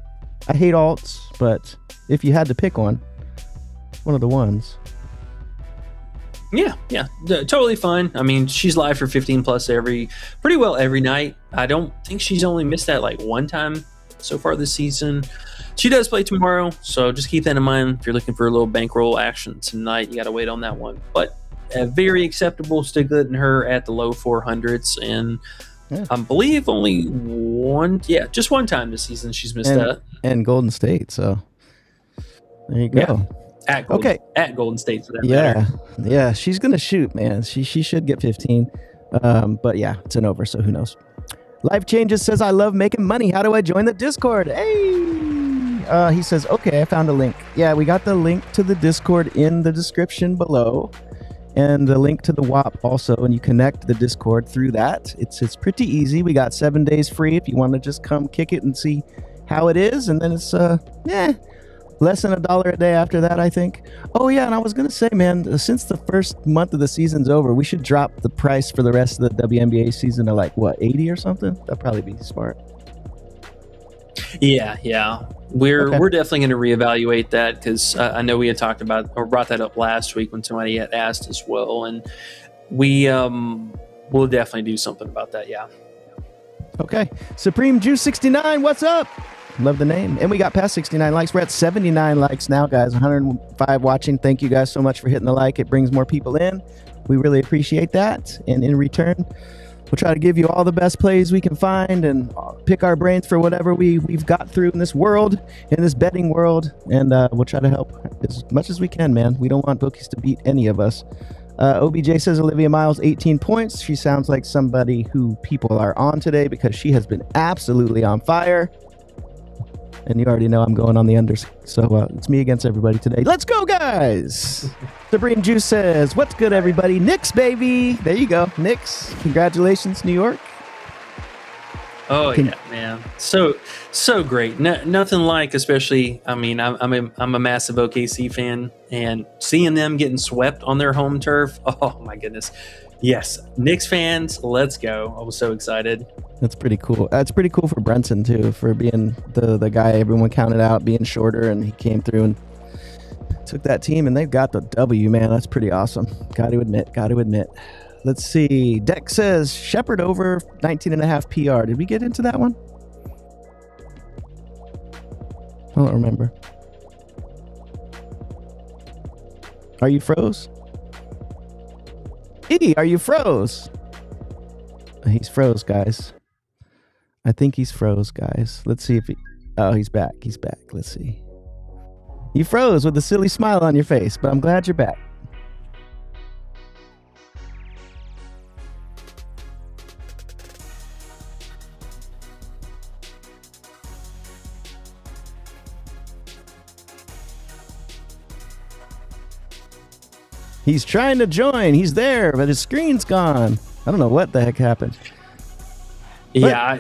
[SPEAKER 6] I hate alts, but if you had to pick one of the ones.
[SPEAKER 5] Yeah, totally fine. I mean, she's live for 15+ pretty well every night. I don't think she's only missed that like one time so far this season. She does play tomorrow, so just keep that in mind. If you're looking for a little bankroll action tonight, you got to wait on that one. But very acceptable, still good in her at the low 400s, and I believe only just one time this season she's missed that. And
[SPEAKER 6] Golden State, so there you go.
[SPEAKER 5] At Golden State for that matter.
[SPEAKER 6] Yeah, she's gonna shoot, man. She should get 15. But yeah, it's an over, so who knows. Life Changes says, I love making money. How do I join the Discord? Hey! He says, okay, I found a link. Yeah, we got the link to the Discord in the description below, and the link to the WAP also, and you connect the Discord through that. It's pretty easy. We got 7 days free if you want to just come kick it and see how it is, and then it's less than $1 a day after that, I think. Oh yeah, and I was gonna say, man, since the first month of the season's over, we should drop the price for the rest of the WNBA season to like what, 80 or something? That'd probably be smart.
[SPEAKER 5] Yeah. We're definitely going to reevaluate that, because I know we had talked about or brought that up last week when somebody had asked as well, and we will definitely do something about that. Yeah.
[SPEAKER 6] Okay. Supreme Juice 69, what's up? Love the name. And we got past 69 likes. We're at 79 likes now, guys. 105 watching. Thank you guys so much for hitting the like. It brings more people in. We really appreciate that. And in return, we'll try to give you all the best plays we can find and pick our brains for whatever we've got through in this world, in this betting world. And we'll try to help as much as we can, man. We don't want bookies to beat any of us. OBJ says Olivia Miles, 18 points. She sounds like somebody who people are on today because she has been absolutely on fire. And you already know I'm going on the unders. So it's me against everybody today. Let's go, guys. Sabrine Juice says, what's good, everybody? Knicks, baby. There you go. Knicks. Congratulations, New York.
[SPEAKER 5] Oh, yeah, man. So great. Nothing like, especially, I mean, I'm a massive OKC fan, and seeing them getting swept on their home turf. Oh, my goodness. Yes. Knicks fans, let's go. I was so excited.
[SPEAKER 6] That's pretty cool. That's pretty cool for Brunson, too, for being the guy everyone counted out, being shorter, and he came through and took that team, and they've got the W, man. That's pretty awesome. Got to admit. Let's see. Deck says Shepherd over 19.5 PR. Did we get into that one? I don't remember. Are you froze? E, are you froze? He's froze, guys. I think he's froze, guys. Let's see if he... Oh, he's back. He's back. Let's see. You froze with a silly smile on your face, but I'm glad you're back. He's trying to join. He's there, but his screen's gone. I don't know what the heck happened.
[SPEAKER 5] Yeah,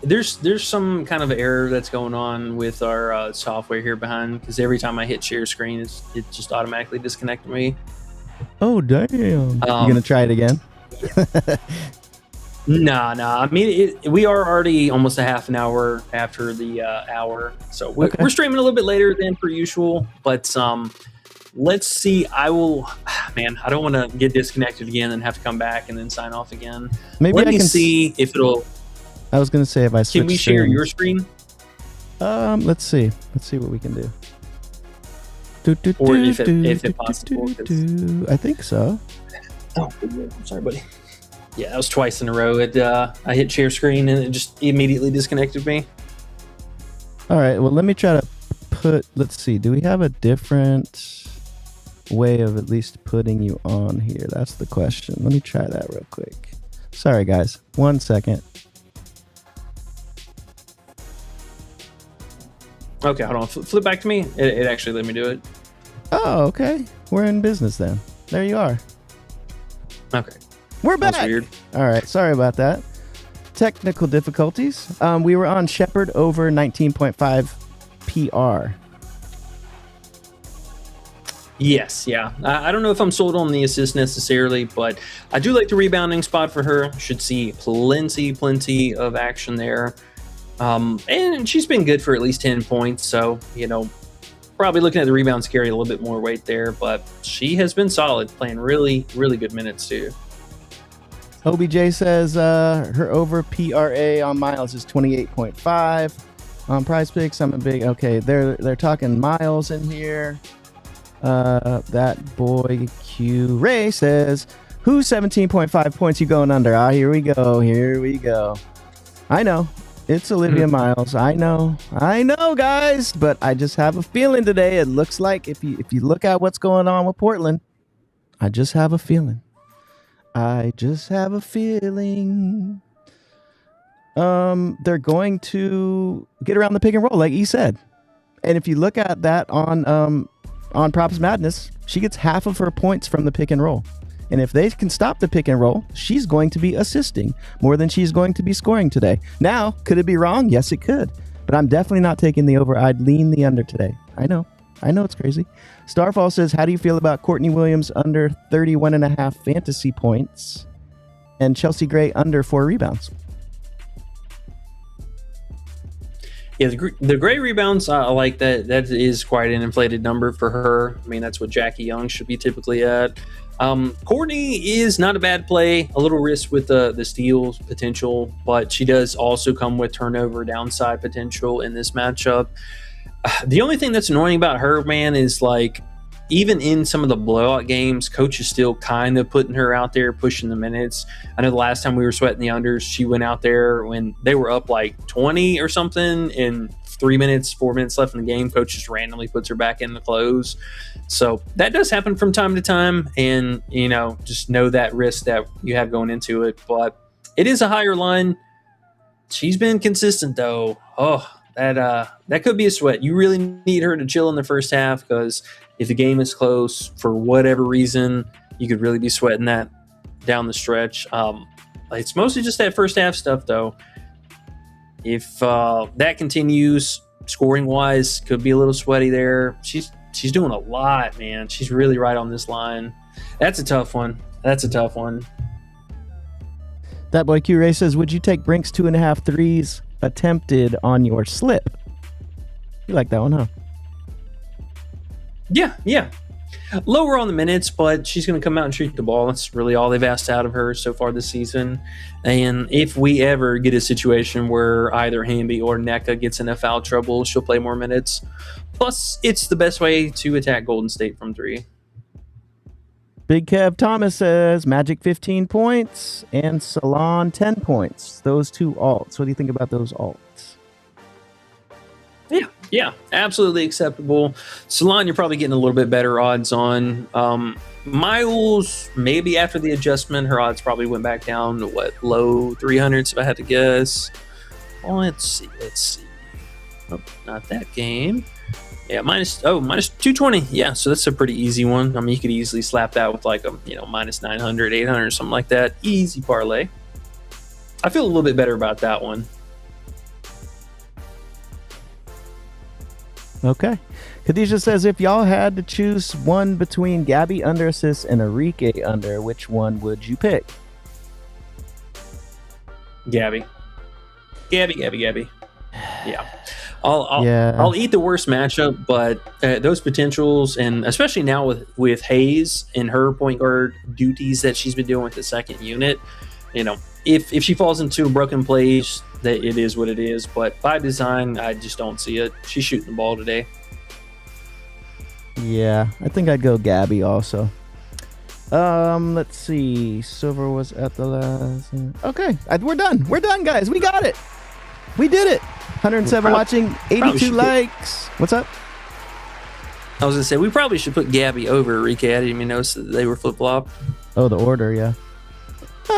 [SPEAKER 5] there's some kind of error that's going on with our software here behind, because every time I hit share screen, it just automatically disconnected me.
[SPEAKER 6] Oh, damn. You gonna try it again?
[SPEAKER 5] Nah. I mean, we are already almost a half an hour after the hour, so we're streaming a little bit later than per usual. But let's see. I don't want to get disconnected again and have to come back and then sign off again.
[SPEAKER 6] Maybe
[SPEAKER 5] Let me see if it'll.
[SPEAKER 6] I was gonna say if I switch.
[SPEAKER 5] Can we share your screen?
[SPEAKER 6] Let's see. Let's see what we can do.
[SPEAKER 5] Or if it possible.
[SPEAKER 6] I think so.
[SPEAKER 5] Oh, I'm sorry, buddy. Yeah, that was twice in a row. I hit share screen and it just immediately disconnected me.
[SPEAKER 6] All right. Well, let me try to put. Let's see. Do we have a different way of at least putting you on here? That's the question. Let me try that real quick. Sorry, guys. 1 second.
[SPEAKER 5] Okay, hold on. Flip back to me. It actually let me do it.
[SPEAKER 6] Oh, okay. We're in business then. There you are.
[SPEAKER 5] Okay.
[SPEAKER 6] We're back.
[SPEAKER 5] That's weird.
[SPEAKER 6] All right. Sorry about that. Technical difficulties. We were on Shepherd over 19.5 PR.
[SPEAKER 5] Yes, yeah. I don't know if I'm sold on the assist necessarily, but I do like the rebounding spot for her. Should see plenty of action there. And she's been good for at least 10 points, so, probably looking at the rebounds carry a little bit more weight there, but she has been solid, playing really good minutes too.
[SPEAKER 6] OBJ says her over PRA on Miles is 28.5. On Prizepicks, I'm a big... Okay, they're talking Miles in here. That boy Q Ray says, who's 17.5 points you going under? Here we go. I know. It's Olivia Miles. I know, guys, but I just have a feeling today. It looks like if you look at what's going on with Portland, I just have a feeling. They're going to get around the pick and roll, like he said. And if you look at that on Props Madness, she gets half of her points from the pick and roll. And if they can stop the pick and roll, she's going to be assisting more than she's going to be scoring today. Now, could it be wrong? Yes, it could. But I'm definitely not taking the over. I'd lean the under today. I know it's crazy. Starfall says, how do you feel about Courtney Williams under 31.5 fantasy points and Chelsea Gray under 4 rebounds?
[SPEAKER 5] Yeah, the Gray rebounds, I like that. That is quite an inflated number for her. I mean, that's what Jackie Young should be typically at. Courtney is not a bad play, a little risk with the steals potential, but she does also come with turnover downside potential in this matchup. The only thing that's annoying about her, man, is like, even in some of the blowout games, coach is still kind of putting her out there, pushing the minutes. I know the last time we were sweating the unders, she went out there when they were up like 20 or something, and 4 minutes left in the game, coach just randomly puts her back in the close. So that does happen from time to time, and just know that risk that you have going into it. But it is a higher line. She's been consistent though. That could be a sweat. You really need her to chill in the first half, because if the game is close for whatever reason, you could really be sweating that down the stretch. It's mostly just that first half stuff, though. If that continues, scoring wise, could be a little sweaty there. She's doing a lot, man. She's really right on this line. That's a tough one.
[SPEAKER 6] That boy Q Ray says, would you take Brink's 2.5 threes attempted on your slip? You like that one, huh?
[SPEAKER 5] Yeah. Lower on the minutes, but she's going to come out and shoot the ball. That's really all they've asked out of her so far this season. And if we ever get a situation where either Hamby or NECA gets into foul trouble, she'll play more minutes. Plus, it's the best way to attack Golden State from three.
[SPEAKER 6] Big Kev Thomas says Magic 15 points and Salon 10 points. Those two alts. What do you think about those alts?
[SPEAKER 5] Yeah, absolutely acceptable. Salon, you're probably getting a little bit better odds on. Miles, maybe after the adjustment, her odds probably went back down to low 300s if I had to guess. Well, let's see. Oh, not that game. Yeah, minus 220. Yeah, so that's a pretty easy one. I mean, you could easily slap that with like a minus 900, 800, something like that. Easy parlay. I feel a little bit better about that one.
[SPEAKER 6] Okay. Khadijah says, if y'all had to choose one between Gabby under assists and Enrique under, which one would you pick?
[SPEAKER 5] Gabby. Yeah. I'll eat the worst matchup, but those potentials, and especially now with Hayes and her point guard duties that she's been doing with the second unit, if she falls into a broken place, that it is what it is. But by design, I just don't see it. She's shooting the ball today.
[SPEAKER 6] Yeah, I think I'd go Gabby also. Let's see. Silver was at the last. Okay, we're done. We're done, guys. We got it. We did it. 107 watching, 82 likes. What's up?
[SPEAKER 5] I was going to say, we probably should put Gabby over Enrique. I didn't even notice that they were flip-flop.
[SPEAKER 6] Oh, the order, yeah.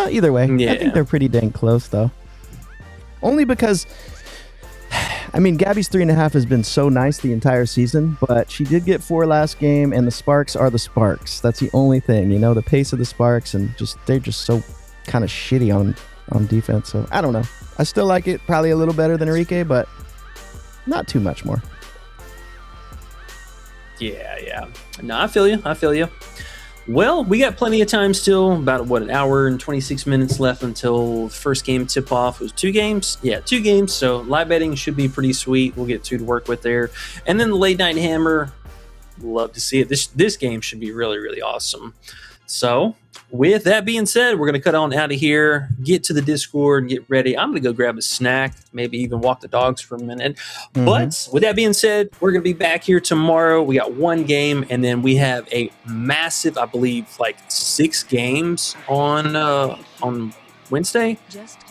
[SPEAKER 6] Either way,
[SPEAKER 5] yeah.
[SPEAKER 6] I think they're pretty dang close, though. Only because, I mean, Gabby's 3.5 has been so nice the entire season, but she did get 4 last game, and the Sparks are the Sparks. That's the only thing, the pace of the Sparks, and they're just so kind of shitty on defense. So I don't know. I still like it probably a little better than Enrique, but not too much more.
[SPEAKER 5] Yeah. No, I feel you. Well, we got plenty of time still, about an hour and 26 minutes left until the first game tip-off. It was 2 games? Yeah, 2 games, so live betting should be pretty sweet. We'll get 2 to work with there. And then the late night hammer, love to see it. This game should be really, really awesome. So, with that being said, we're going to cut on out of here, get to the Discord, and get ready. I'm going to go grab a snack, maybe even walk the dogs for a minute. Mm-hmm. But with that being said, we're going to be back here tomorrow. We got 1 game, and then we have a massive, I believe, 6 games on Wednesday.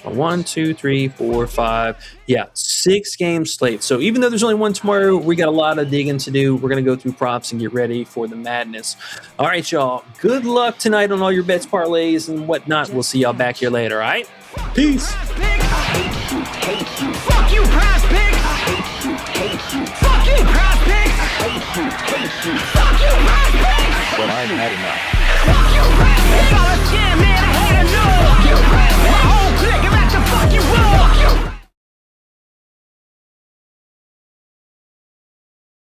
[SPEAKER 5] 1, 2, 3, 4, 5. Yeah, 6 game slate. So even though there's only 1 tomorrow, we got a lot of digging to do. We're going to go through props and get ready for the madness. All right, y'all. Good luck tonight on all your bets, parlays, and whatnot. We'll see y'all back here later, all right? Peace.
[SPEAKER 2] Fuck you, Prizepicks! Fuck you, Prizepicks! Fuck you, Prizepicks!
[SPEAKER 1] But I've had enough.
[SPEAKER 2] Fuck you, Prizepicks! Man, I hate to know. Fuck you, Prizepicks! My whole clique, I'm at the fuck you up!